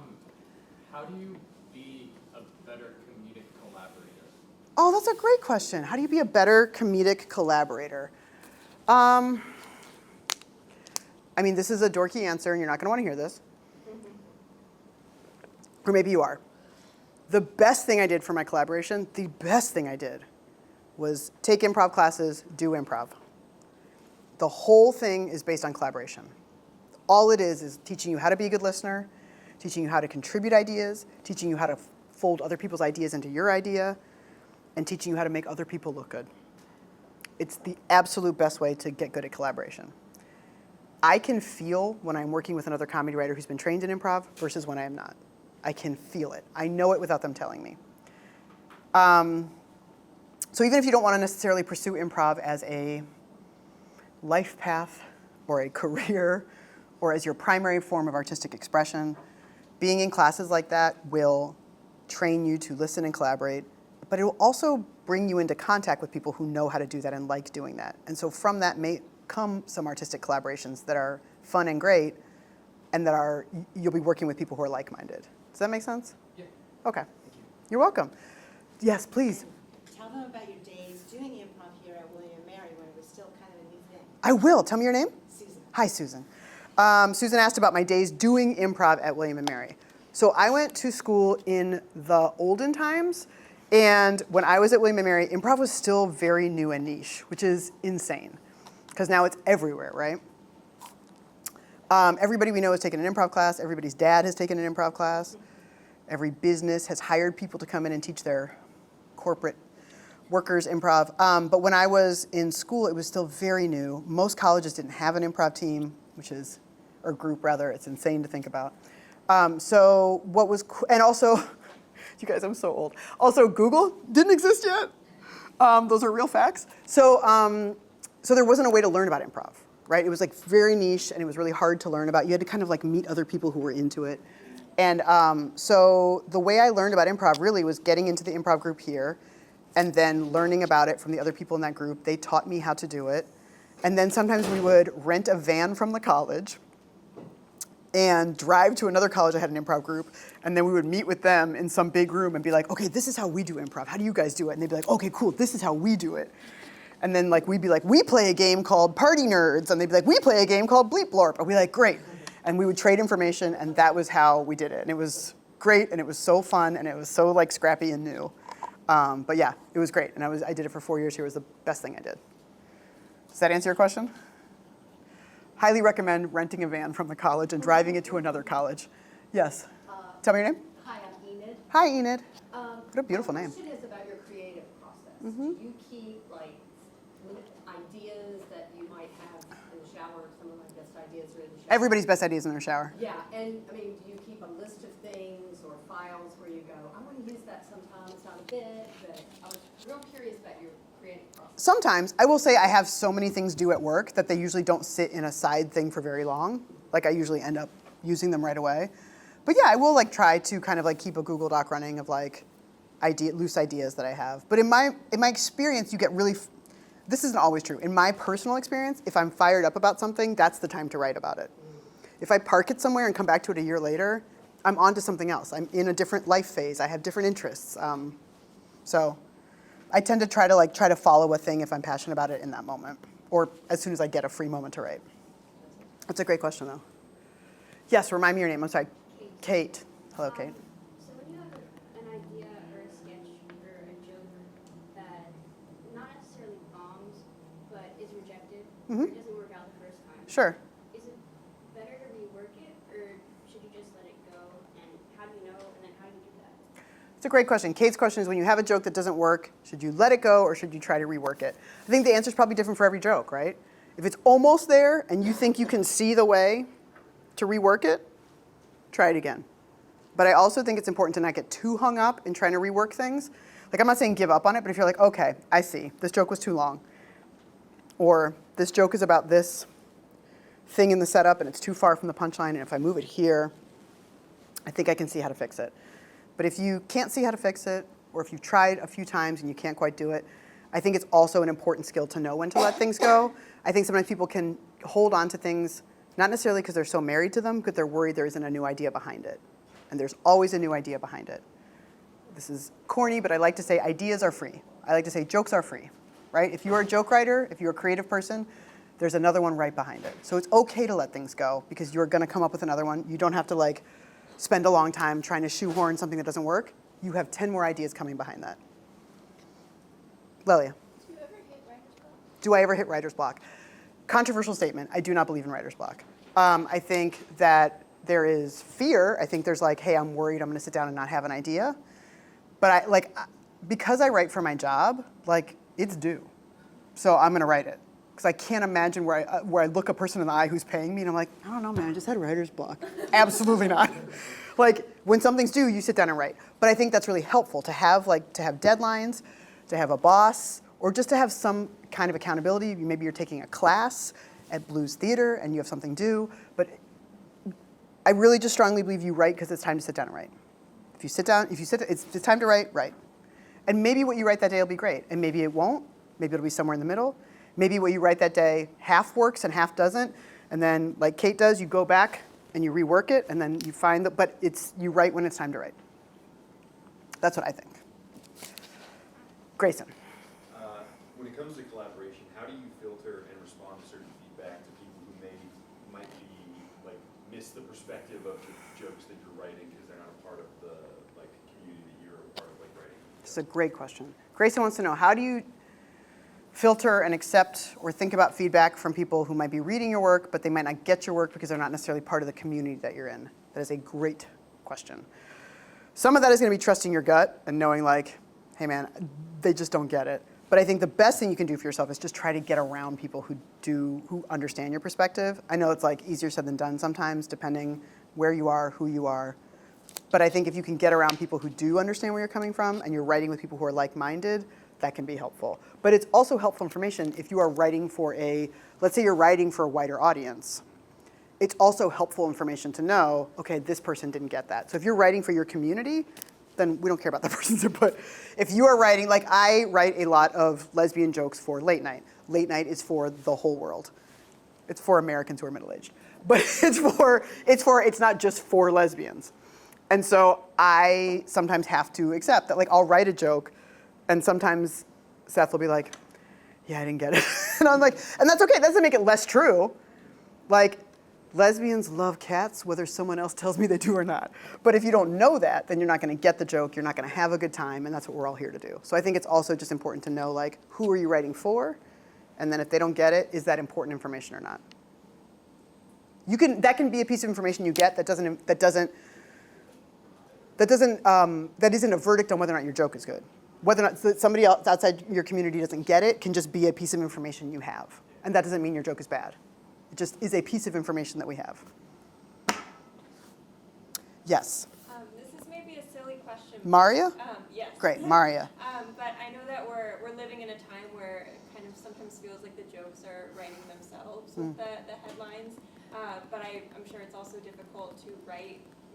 How do you be a better comedic collaborator? Oh, that's a great question. How do you be a better comedic collaborator? I mean, this is a dorky answer, and you're not going to want to hear this. Or maybe you are. The best thing I did for my collaboration, the best thing I did was take improv classes, do improv. The whole thing is based on collaboration. All it is teaching you how to be a good listener, teaching you how to contribute ideas, teaching you how to fold other people's ideas into your idea, and teaching you how to make other people look good. It's the absolute best way to get good at collaboration. I can feel when I'm working with another comedy writer who's been trained in improv versus when I am not. I can feel it. I know it without them telling me. So even if you don't want to necessarily pursue improv as a life path or a career or as your primary form of artistic expression, being in classes like that will train you to listen and collaborate, but it will also bring you into contact with people who know how to do that and like doing that. And so from that may come some artistic collaborations that are fun and great and that you'll be working with people who are like-minded. Does that make sense? Yeah. Okay. Thank you. You're welcome. Yes, please. Tell them about your days doing improv here at William & Mary when it was still kind of a new thing. I will. Tell me your name. Susan. Hi, Susan. Susan asked about my days doing improv at William & Mary. So I went to school in the olden times, and when I was at William & Mary, improv was still very new and niche, which is insane, because now it's everywhere, right? Everybody we know has taken an improv class. Everybody's dad has taken an improv class. Every business has hired people to come in and teach their corporate workers improv. But when I was in school, it was still very new. Most colleges didn't have an improv team, or group rather. It's insane to think about. So what was, and also, you guys, I'm so old. Also, Google didn't exist yet. Those are real facts. So there wasn't a way to learn about improv, right? It was like very niche and it was really hard to learn about. You had to kind of like meet other people who were into it. And so the way I learned about improv really was getting into the improv group here and then learning about it from the other people in that group. They taught me how to do it. And then sometimes we would rent a van from the college and drive to another college that had an improv group, and then we would meet with them in some big room and be like, okay, this is how we do improv. How do you guys do it? And they'd be like, okay, cool, this is how we do it. And then like we'd be like, we play a game called Party Nerds, and they'd be like, we play a game called Bleep Blorp. And we'd be like, great. And we would trade information, and that was how we did it. And it was great, and it was so fun, and it was so like scrappy and new. But yeah, it was great, and I did it for 4 years here. It was the best thing I did. Does that answer your question? Highly recommend renting a van from the college and driving it to another college. Yes. Tell me your name. Hi, I'm Enid. Hi, Enid. What a beautiful My name. question is about your creative process. Mhm. Do you keep like ideas that you might have in the shower? Some of my best ideas are in the shower. Everybody's best ideas in their shower. Yeah, and I mean, do you keep a list of things or files where you go, I want to use that sometime, it's not a bit, but I was real curious about your creative process. Sometimes. I will say I have so many things due at work that they usually don't sit in a side thing for very long. Like I usually end up using them right away. But yeah, I will like try to kind of like keep a Google Doc running of like loose ideas that I have. But in my experience, you get really, this isn't always true. In my personal experience, if I'm fired up about something, that's the time to write about it. If I park it somewhere and come back to it a year later, I'm on to something else. I'm in a different life phase. I have different interests. So I tend to try to follow a thing if I'm passionate about it in that moment, or as soon as I get a free moment to write. That's a great question, though. Yes, remind me your name. I'm sorry. Kate. Hello, Kate. So when you have an idea or a sketch or a joke that not necessarily bombs, but is rejected, or it doesn't work out the first time, Sure. is it better to rework it, or should you just let it go? And how do you know, and then how do you do that? It's a great question. Kate's question is, when you have a joke that doesn't work, should you let it go or should you try to rework it? I think the answer is probably different for every joke, right? If it's almost there and you think you can see the way to rework it, try it again. But I also think it's important to not get too hung up in trying to rework things. Like, I'm not saying give up on it, but if you're like, okay, I see, this joke was too long, or this joke is about this thing in the setup and it's too far from the punchline, and if I move it here, I think I can see how to fix it. But if you can't see how to fix it, or if you've tried a few times and you can't quite do it, I think it's also an important skill to know when to let things go. I think sometimes people can hold on to things, not necessarily because they're so married to them, but they're worried there isn't a new idea behind it. And there's always a new idea behind it. This is corny, but I like to say ideas are free. I like to say jokes are free, right? If you're a joke writer, if you're a creative person, there's another one right behind it. So it's okay to let things go because you're gonna come up with another one. You don't have to like spend a long time trying to shoehorn something that doesn't work. You have 10 more ideas coming behind that. Lelia. Do you ever hit writer's block? Do I ever hit writer's block? Controversial statement. I do not believe in writer's block. I think that there is fear. I think there's like, hey, I'm worried I'm going to sit down and not have an idea. But because I write for my job, like it's due. So I'm going to write it. Because I can't imagine where I look a person in the eye who's paying me and I'm like, I don't know, man, I just had writer's block. Absolutely not. Like when something's due, you sit down and write. But I think that's really helpful to have deadlines, to have a boss, or just to have some kind of accountability. Maybe you're taking a class at Blues Theater and you have something due. But I really just strongly believe you write because it's time to sit down and write. If you sit down, it's time to write. And maybe what you write that day will be great. And maybe it won't. Maybe it'll be somewhere in the middle. Maybe what you write that day half works and half doesn't. And then like Kate does, you go back and you rework it and then you find but you write when it's time to write. That's what I think. Grayson. When it comes to collaboration, how do you filter and respond to certain feedback to people who might be like miss the perspective of the jokes that you're writing because they're not a part of the like community that you're a part of like writing? This is a great question. Grayson wants to know, how do you filter and accept or think about feedback from people who might be reading your work, but they might not get your work because they're not necessarily part of the community that you're in? That is a great question. Some of that is going to be trusting your gut and knowing like, hey man, they just don't get it. But I think the best thing you can do for yourself is just try to get around people who understand your perspective. I know it's like easier said than done sometimes, depending where you are, who you are. But I think if you can get around people who do understand where you're coming from and you're writing with people who are like-minded, that can be helpful. But it's also helpful information if you are writing for let's say you're writing for a wider audience. It's also helpful information to know, okay, this person didn't get that. So if you're writing for your community, then we don't care about that person's input. If you are writing, like I write a lot of lesbian jokes for late night. Late night is for the whole world. It's for Americans who are middle-aged. but it's not just for lesbians. And so I sometimes have to accept that, like, I'll write a joke, and sometimes Seth will be like, yeah, I didn't get it. And I'm like, and that's okay, that doesn't make it less true. Like, lesbians love cats, whether someone else tells me they do or not. But if you don't know that, then you're not gonna get the joke, you're not gonna have a good time, and that's what we're all here to do. So I think it's also just important to know, like, who are you writing for? And then if they don't get it, is that important information or not? That can be a piece of information you get that isn't a verdict on whether or not your joke is good. Whether or not somebody else outside your community doesn't get it can just be a piece of information you have. And that doesn't mean your joke is bad. It just is a piece of information that we have. Yes. This is maybe a silly question. Maria? Yes. Great, Maria. But I know that we're living in a time where it kind of sometimes feels like the jokes are writing themselves with the headlines. But I'm sure it's also difficult to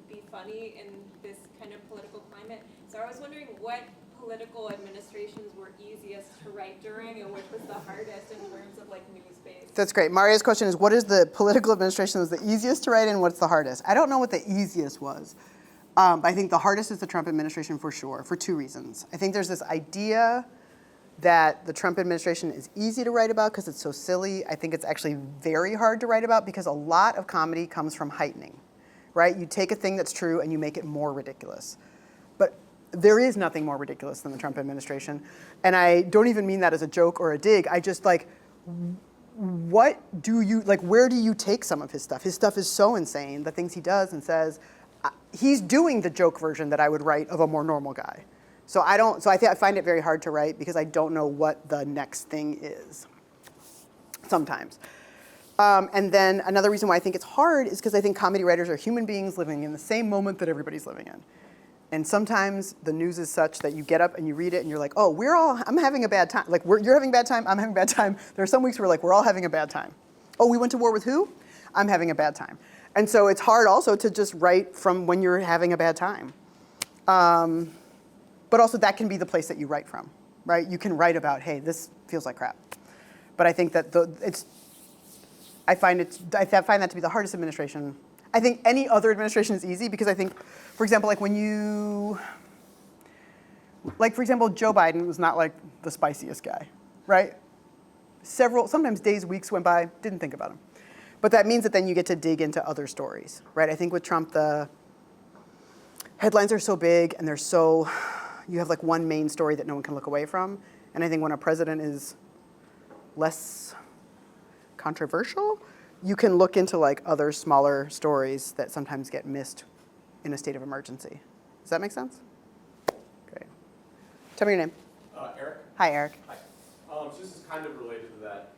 be funny in this kind of political climate. So I was wondering what political administrations were easiest to write during and which was the hardest in terms of like news-based. That's great. Maria's question is, what is the political administration that was the easiest to write in, what's the hardest? I don't know what the easiest was. But I think the hardest is the Trump administration for sure, for two reasons. I think there's this idea that the Trump administration is easy to write about because it's so silly. I think it's actually very hard to write about because a lot of comedy comes from heightening, right? You take a thing that's true and you make it more ridiculous. But there is nothing more ridiculous than the Trump administration. And I don't even mean that as a joke or a dig. I just like, where do you take some of his stuff? His stuff is so insane, the things he does and says. He's doing the joke version that I would write of a more normal guy. So I find it very hard to write because I don't know what the next thing is sometimes. And then another reason why I think it's hard is because I think comedy writers are human beings living in the same moment that everybody's living in. And sometimes the news is such that you get up and you read it and you're like, oh, I'm having a bad time. Like, you're having a bad time, I'm having a bad time. There are some weeks where we're all having a bad time. Oh, we went to war with who? I'm having a bad time. And so it's hard also to just write from when you're having a bad time. But also that can be the place that you write from, right? You can write about, hey, this feels like crap. But I think that I find that to be the hardest administration. I think any other administration is easy because I think, for example, for example, Joe Biden was not like the spiciest guy, right? Sometimes days, weeks went by, didn't think about him. But that means that then you get to dig into other stories, right? I think with Trump, the headlines are so big and you have like one main story that no one can look away from. And I think when a president is less controversial, you can look into like other smaller stories that sometimes get missed in a state of emergency. Does that make sense? Great. Tell me your name. Eric. Hi, Eric. Hi. So this is kind of related to that.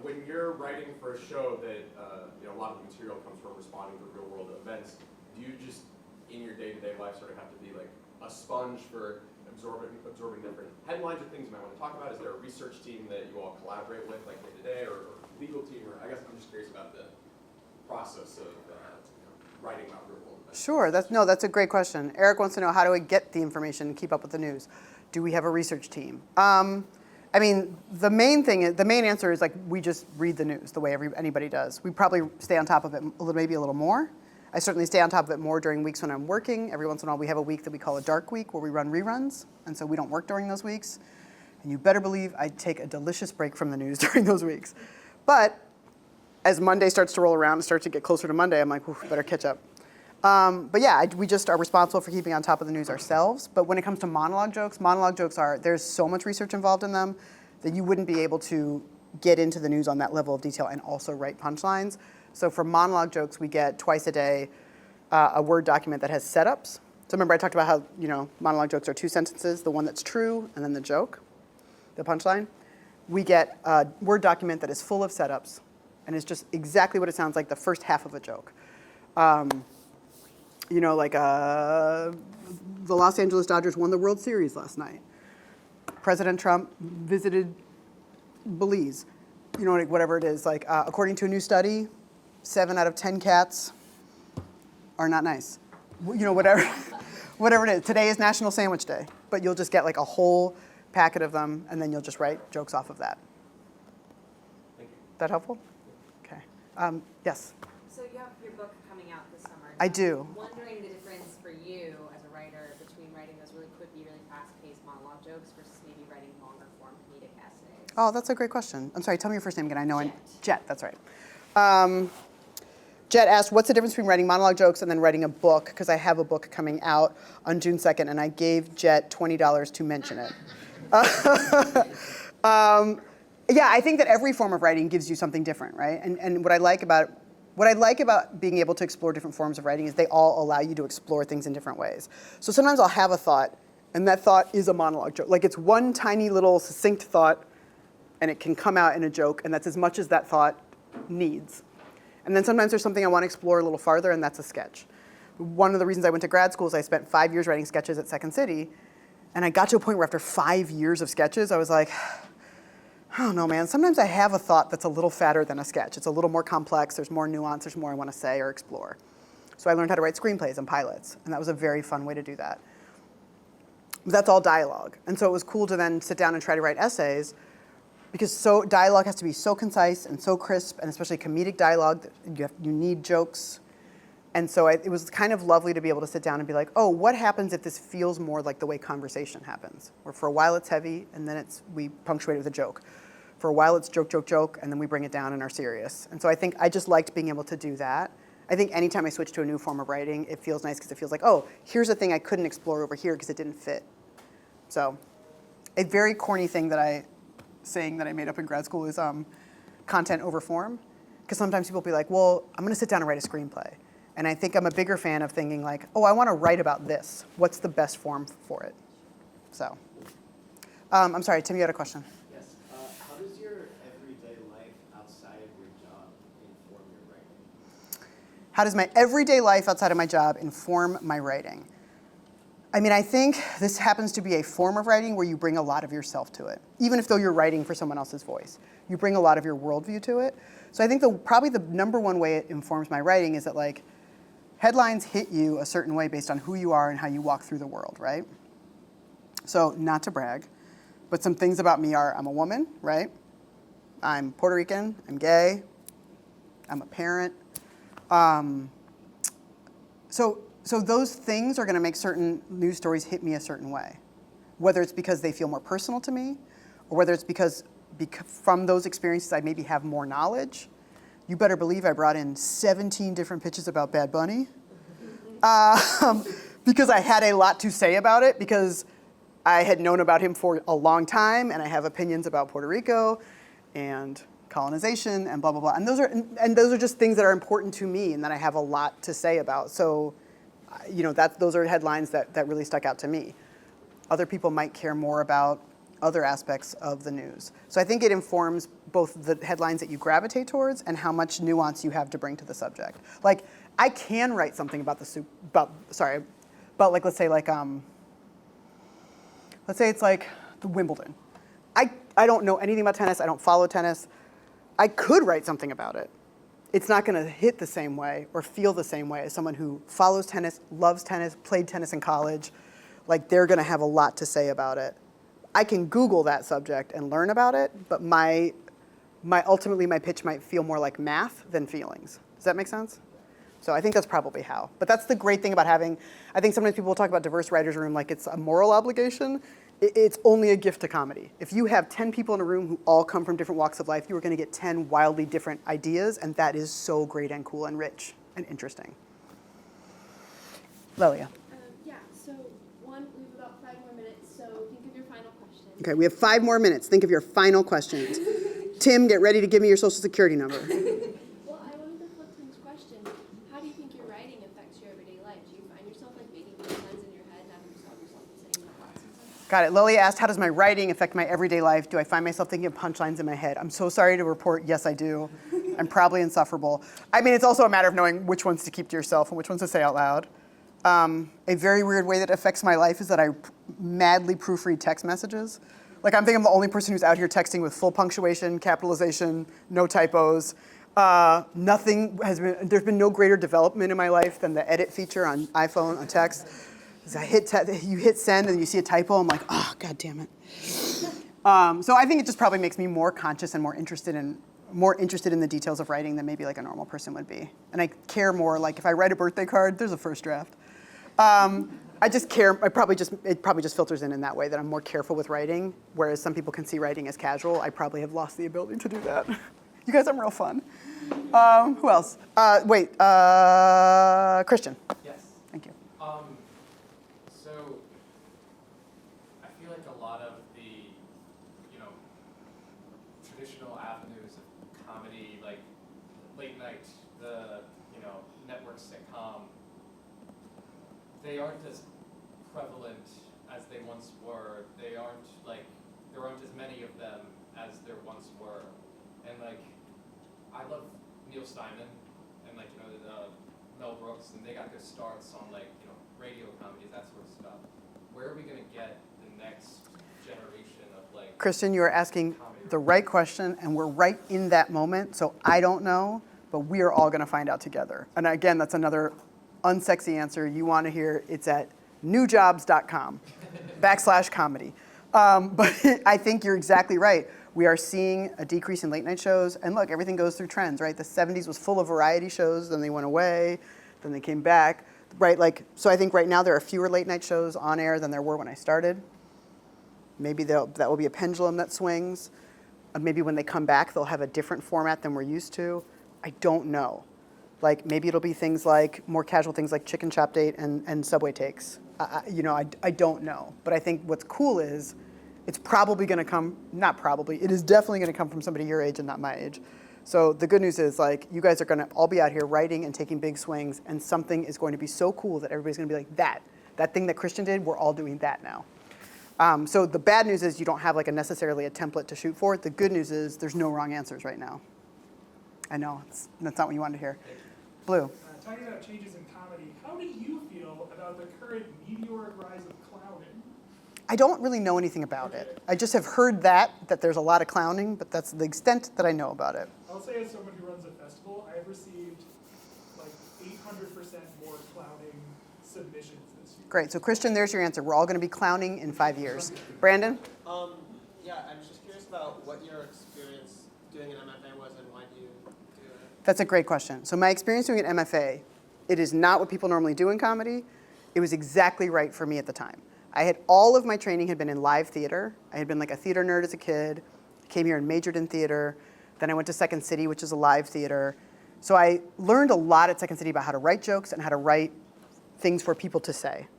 When you're writing for a show that a lot of the material comes from responding to real world events, do you just in your day-to-day life sort of have to be like a sponge for absorbing different headlines or things you might want to talk about? Is there a research team that you all collaborate with, like day-to-day, or legal team? Or I guess I'm just curious about the process of writing about real world events. Sure. That's a great question. Eric wants to know, how do I get the information and keep up with the news? Do we have a research team? I mean, the main answer is like we just read the news the way anybody does. We probably stay on top of it maybe a little more. I certainly stay on top of it more during weeks when I'm working. Every once in a while we have a week that we call a dark week where we run reruns, and so we don't work during those weeks. And you better believe I take a delicious break from the news during those weeks. But as Monday starts to roll around and starts to get closer to Monday, I'm like, better catch up. But yeah, we just are responsible for keeping on top of the news ourselves. But when it comes to monologue jokes there's so much research involved in them that you wouldn't be able to get into the news on that level of detail and also write punchlines. So for monologue jokes, we get twice a day a Word document that has setups. So remember I talked about how monologue jokes are two sentences, the one that's true and then the joke, the punchline. We get a Word document that is full of setups and is just exactly what it sounds like, the first half of a joke. The Los Angeles Dodgers won the World Series last night. President Trump visited Belize. Whatever it is. According to a new study, 7 out of 10 cats are not nice. Whatever it is. Today is National Sandwich Day, but you'll just get like a whole packet of them, and then you'll just write jokes off of that. Thank you. That helpful? Okay. Yes. So I do. Wondering the difference for you as a writer between writing those really quippy, really fast-paced monologue jokes versus maybe writing longer form comedic essays. Oh, that's a great question. I'm sorry, tell me your first name again. I know Jet, that's right. Jet asked, what's the difference between writing monologue jokes and then writing a book? Because I have a book coming out on June 2nd, and I gave Jet $20 to mention it. Yeah, I think that every form of writing gives you something different, right? And what I like about being able to explore different forms of writing is they all allow you to explore things in different ways. So sometimes I'll have a thought, and that thought is a monologue joke. Like it's one tiny little succinct thought, and it can come out in a joke, and that's as much as that thought needs. And then sometimes there's something I want to explore a little farther, and that's a sketch. One of the reasons I went to grad school is I spent 5 years writing sketches at Second City, and I got to a point where after 5 years of sketches, I was like, I don't know, man. Sometimes I have a thought that's a little fatter than a sketch. It's a little more complex. There's more nuance. There's more I want to say or explore. So I learned how to write screenplays and pilots, and that was a very fun way to do that. But that's all dialogue. And so it was cool to then sit down and try to write essays, because dialogue has to be so concise and so crisp, and especially comedic dialogue, that you need jokes. And so it was kind of lovely to be able to sit down and be like, oh, what happens if this feels more like the way conversation happens? Where for a while it's heavy, and then we punctuate it with a joke. For a while it's joke, joke, joke, and then we bring it down and are serious. And so I think I just liked being able to do that. I think anytime I switch to a new form of writing, it feels nice because it feels like, oh, here's a thing I couldn't explore over here because it didn't fit. So a very corny thing saying that I made up in grad school is content over form. Because sometimes people will be like, well, I'm going to sit down and write a screenplay. And I think I'm a bigger fan of thinking like, oh, I want to write about this. What's the best form for it? So, I'm sorry, Tim, you had a question. Yes. How does your everyday life outside of your job inform your writing? How does my everyday life outside of my job inform my writing? I mean, I think this happens to be a form of writing where you bring a lot of yourself to it. Even if though you're writing for someone else's voice, you bring a lot of your worldview to it. So I think probably the number one way it informs my writing is that like headlines hit you a certain way based on who you are and how you walk through the world, right? So not to brag, but some things about me are I'm a woman, right? I'm Puerto Rican, I'm gay, I'm a parent. So those things are going to make certain news stories hit me a certain way, whether it's because they feel more personal to me, or whether it's because from those experiences I maybe have more knowledge. You better believe I brought in 17 different pitches about Bad Bunny because I had a lot to say about it, because I had known about him for a long time, and I have opinions about Puerto Rico and colonization and blah, blah, blah. And those are just things that are important to me and that I have a lot to say about. So, those are headlines that really stuck out to me. Other people might care more about other aspects of the news. So I think it informs both the headlines that you gravitate towards and how much nuance you have to bring to the subject. Like, I can write something about let's say it's like the Wimbledon. I don't know anything about tennis. I don't follow tennis. I could write something about it. It's not going to hit the same way or feel the same way as someone who follows tennis, loves tennis, played tennis in college. Like, they're going to have a lot to say about it. I can Google that subject and learn about it, but ultimately my pitch might feel more like math than feelings. Does that make sense? So I think that's probably how. But that's the great thing about having, I think sometimes people will talk about diverse writers' room like it's a moral obligation. It's only a gift to comedy. If you have 10 people in a room who all come from different walks of life, you are going to get 10 wildly different ideas, and that is so great and cool and rich and interesting. Lelia. So we have about 5 more minutes, so think of your final question. Okay, we have 5 more minutes. Think of your final questions. Tim, get ready to give me your social security number. Well, I wanted to flip Tim's question. How do you think your writing affects your everyday life? Do you find yourself like making punchlines in your head and having to stop yourself from saying the thoughts and stuff? Got it. Lilia asked, how does my writing affect my everyday life? Do I find myself thinking of punchlines in my head? I'm so sorry to report, yes, I do. I'm probably insufferable. I mean, it's also a matter of knowing which ones to keep to yourself and which ones to say out loud. A very weird way that affects my life is that I madly proofread text messages. Like, I'm thinking I'm the only person who's out here texting with full punctuation, capitalization, no typos. There's been no greater development in my life than the edit feature on iPhone on text. You hit send and you see a typo, I'm like, oh, God damn it. So I think it just probably makes me more conscious and more interested in more interested in the details of writing than maybe like a normal person would be. And I care more, like if I write a birthday card, there's a first draft. I just care, it probably just filters in that way, that I'm more careful with writing, whereas some people can see writing as casual. I probably have lost the ability to do that. You guys are real fun. Who else? Christian. Yes. Thank you. So I feel like a lot of the, traditional avenues of comedy, like late night, the, network sitcom, they aren't as prevalent as they once were. They aren't like, there aren't as many of them as there once were. And like, I love Neil Steinman and like, Mel Brooks, and they got their starts on like, radio comedies, that sort of stuff. Where are we gonna get the next generation of like? Christian, you are asking the right question, and we're right in that moment, so I don't know, but we are all gonna find out together. And again, that's another unsexy answer you wanna hear. It's at newjobs.com/comedy. But I think you're exactly right. We are seeing a decrease in late night shows, and look, everything goes through trends, right? The 70s was full of variety shows, then they went away, then they came back, right? Like, so I think right now there are fewer late night shows on air than there were when I started. Maybe that will be a pendulum that swings. Maybe when they come back, they'll have a different format than we're used to. I don't know. Like, maybe it'll be things like, more casual things like Chicken Shop Date and Subway Takes. I don't know. But I think what's cool is, it's probably gonna come, not probably, it is definitely gonna come from somebody your age and not my age. So the good news is, like, you guys are gonna all be out here writing and taking big swings, and something is going to be so cool that everybody's gonna be like, that thing that Christian did, we're all doing that now. So the bad news is you don't have like necessarily a template to shoot for. The good news is there's no wrong answers right now. I know, that's not what you wanted to hear. Blue. Talking about changes in comedy, how do you feel about the current meteoric rise of clowning? I don't really know anything about it. I just have heard that there's a lot of clowning, but that's the extent that I know about it. I'll say, as someone who runs a festival, I've received like 800% more clowning submissions this year. Great, so Christian, there's your answer. We're all gonna be clowning in 5 years. Brandon? Yeah, I'm just curious about what your experience doing an MFA was and why do you do it? That's a great question. So my experience doing an MFA, it is not what people normally do in comedy. It was exactly right for me at the time. All of my training had been in live theater. I had been like a theater nerd as a kid, came here and majored in theater. Then I went to Second City, which is a live theater. So I learned a lot at Second City about how to write jokes and how to write things for people to say.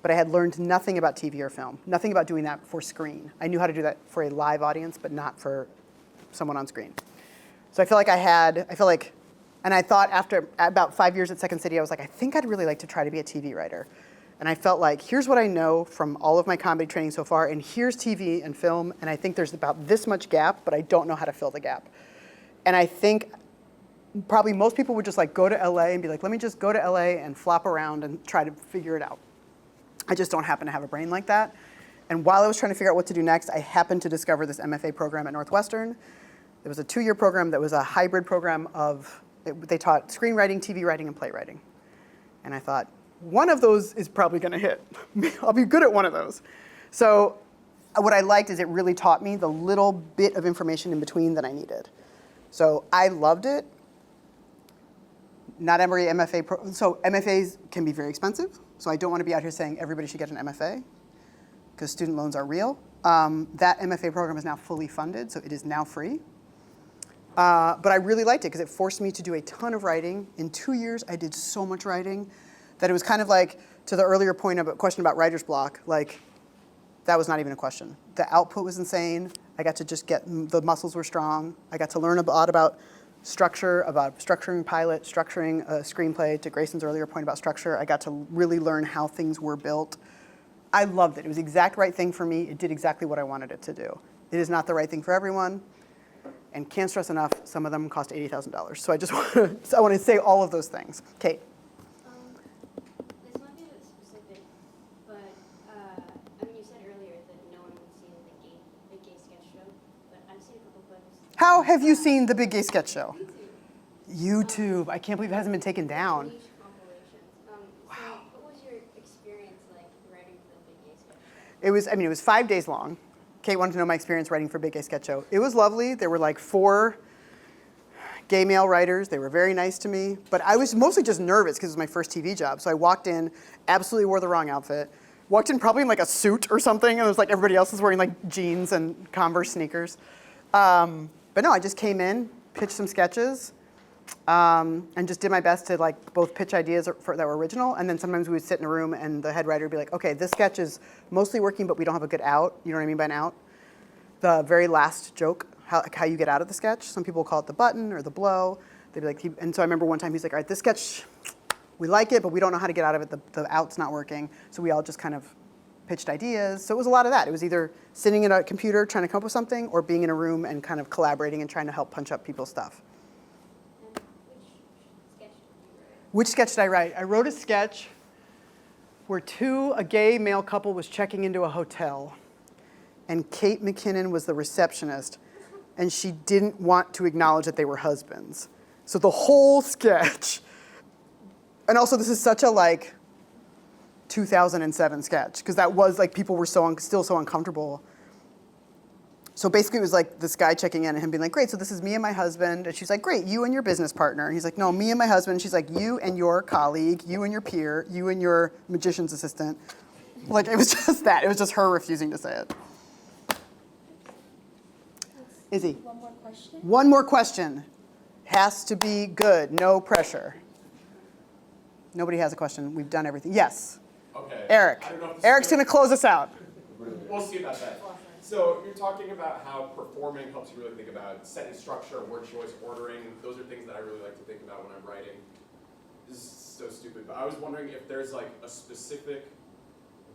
But I had learned nothing about TV or film, nothing about doing that for screen. I knew how to do that for a live audience, but not for someone on screen. So I feel like and I thought after about 5 years at Second City, I was like, I think I'd really like to try to be a TV writer. And I felt like, here's what I know from all of my comedy training so far, and here's TV and film, and I think there's about this much gap, but I don't know how to fill the gap. And I think probably most people would just like go to LA and be like, let me just go to LA and flop around and try to figure it out. I just don't happen to have a brain like that. And while I was trying to figure out what to do next, I happened to discover this MFA program at Northwestern. It was a 2-year program that was a hybrid program they taught screenwriting, TV writing, and playwriting. And I thought, one of those is probably gonna hit. I'll be good at one of those. So what I liked is it really taught me the little bit of information in between that I needed. So I loved it. Not every MFA, so MFAs can be very expensive. So I don't wanna be out here saying everybody should get an MFA, because student loans are real. That MFA program is now fully funded, so it is now free. But I really liked it because it forced me to do a ton of writing. In 2 years, I did so much writing that it was kind of like, to the earlier question about writer's block, like, that was not even a question. The output was insane. I got to just the muscles were strong. I got to learn a lot about structure, about structuring pilot, structuring a screenplay, to Grayson's earlier point about structure. I got to really learn how things were built. I loved it. It was the exact right thing for me. It did exactly what I wanted it to do. It is not the right thing for everyone. And can't stress enough, some of them cost $80,000. So I want to say all of those things. Kate. This might be a bit specific, but I mean, you said earlier that no one would see the Big Gay Sketch Show, but I've seen a couple clips. How have you seen the Big Gay Sketch Show? YouTube. I can't believe it hasn't been taken down. Niche compilations. So what was your experience like writing for the Big Gay Sketch Show? It was 5 days long. Kate wanted to know my experience writing for Big Gay Sketch Show. It was lovely. There were like 4 gay male writers. They were very nice to me. But I was mostly just nervous because it was my first TV job. So I walked in, absolutely wore the wrong outfit. Walked in probably in like a suit or something. And it was like everybody else was wearing like jeans and Converse sneakers. But no, I just came in, pitched some sketches, and just did my best to like both pitch ideas that were original. And then sometimes we would sit in a room and the head writer would be like, okay, this sketch is mostly working, but we don't have a good out. You know what I mean by an out? The very last joke, how you get out of the sketch. Some people call it the button or the blow. They'd be like, and so I remember one time he's like, all right, this sketch, we like it, but we don't know how to get out of it. The out's not working. So we all just kind of pitched ideas. So it was a lot of that. It was either sitting at a computer trying to come up with something or being in a room and kind of collaborating and trying to help punch up people's stuff. Which sketch did I write? I wrote a sketch where a gay male couple was checking into a hotel. And Kate McKinnon was the receptionist, and she didn't want to acknowledge that they were husbands. So the whole sketch, and also this is such a like 2007 sketch, because that was like people were still so uncomfortable. So basically it was like this guy checking in and him being like, great, so this is me and my husband. And she's like, great, you and your business partner. And he's like, no, me and my husband. And she's like, you and your colleague, you and your peer, you and your magician's assistant. Like it was just that. It was just her refusing to say it. Izzy. One more question. One more question. Has to be good, no pressure. Nobody has a question. We've done everything. Yes. Okay. Eric. I don't know if this Eric's is going to close us out. We'll see about that. So you're talking about how performing helps you really think about sentence structure, word choice, ordering. Those are things that I really like to think about when I'm writing. This is so stupid, but I was wondering if there's like a specific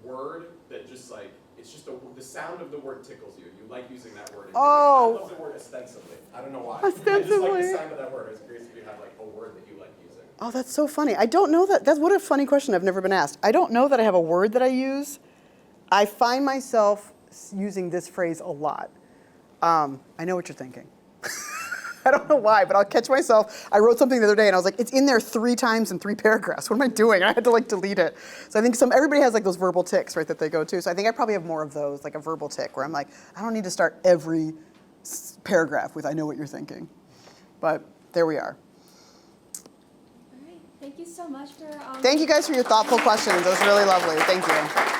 word that just like, it's just the sound of the word tickles you. You like using that word. Oh. I love the word ostensibly. I don't know why. Ostensibly. I just like the sound of that word. I was curious if you have like a word that you like using. Oh, that's so funny. I don't know that. What a funny question. I've never been asked. I don't know that I have a word that I use. I find myself using this phrase a lot. I know what you're thinking. I don't know why, but I'll catch myself. I wrote something the other day and I was like, it's in there 3 times in 3 paragraphs. What am I doing? I had to like delete it. So I think everybody has like those verbal tics, right, that they go to. So I think I probably have more of those, like a verbal tic where I'm like, I don't need to start every paragraph with I know what you're thinking. But there we are. All right. Thank you so much for. Thank you guys for your thoughtful questions. It was really lovely. Thank you.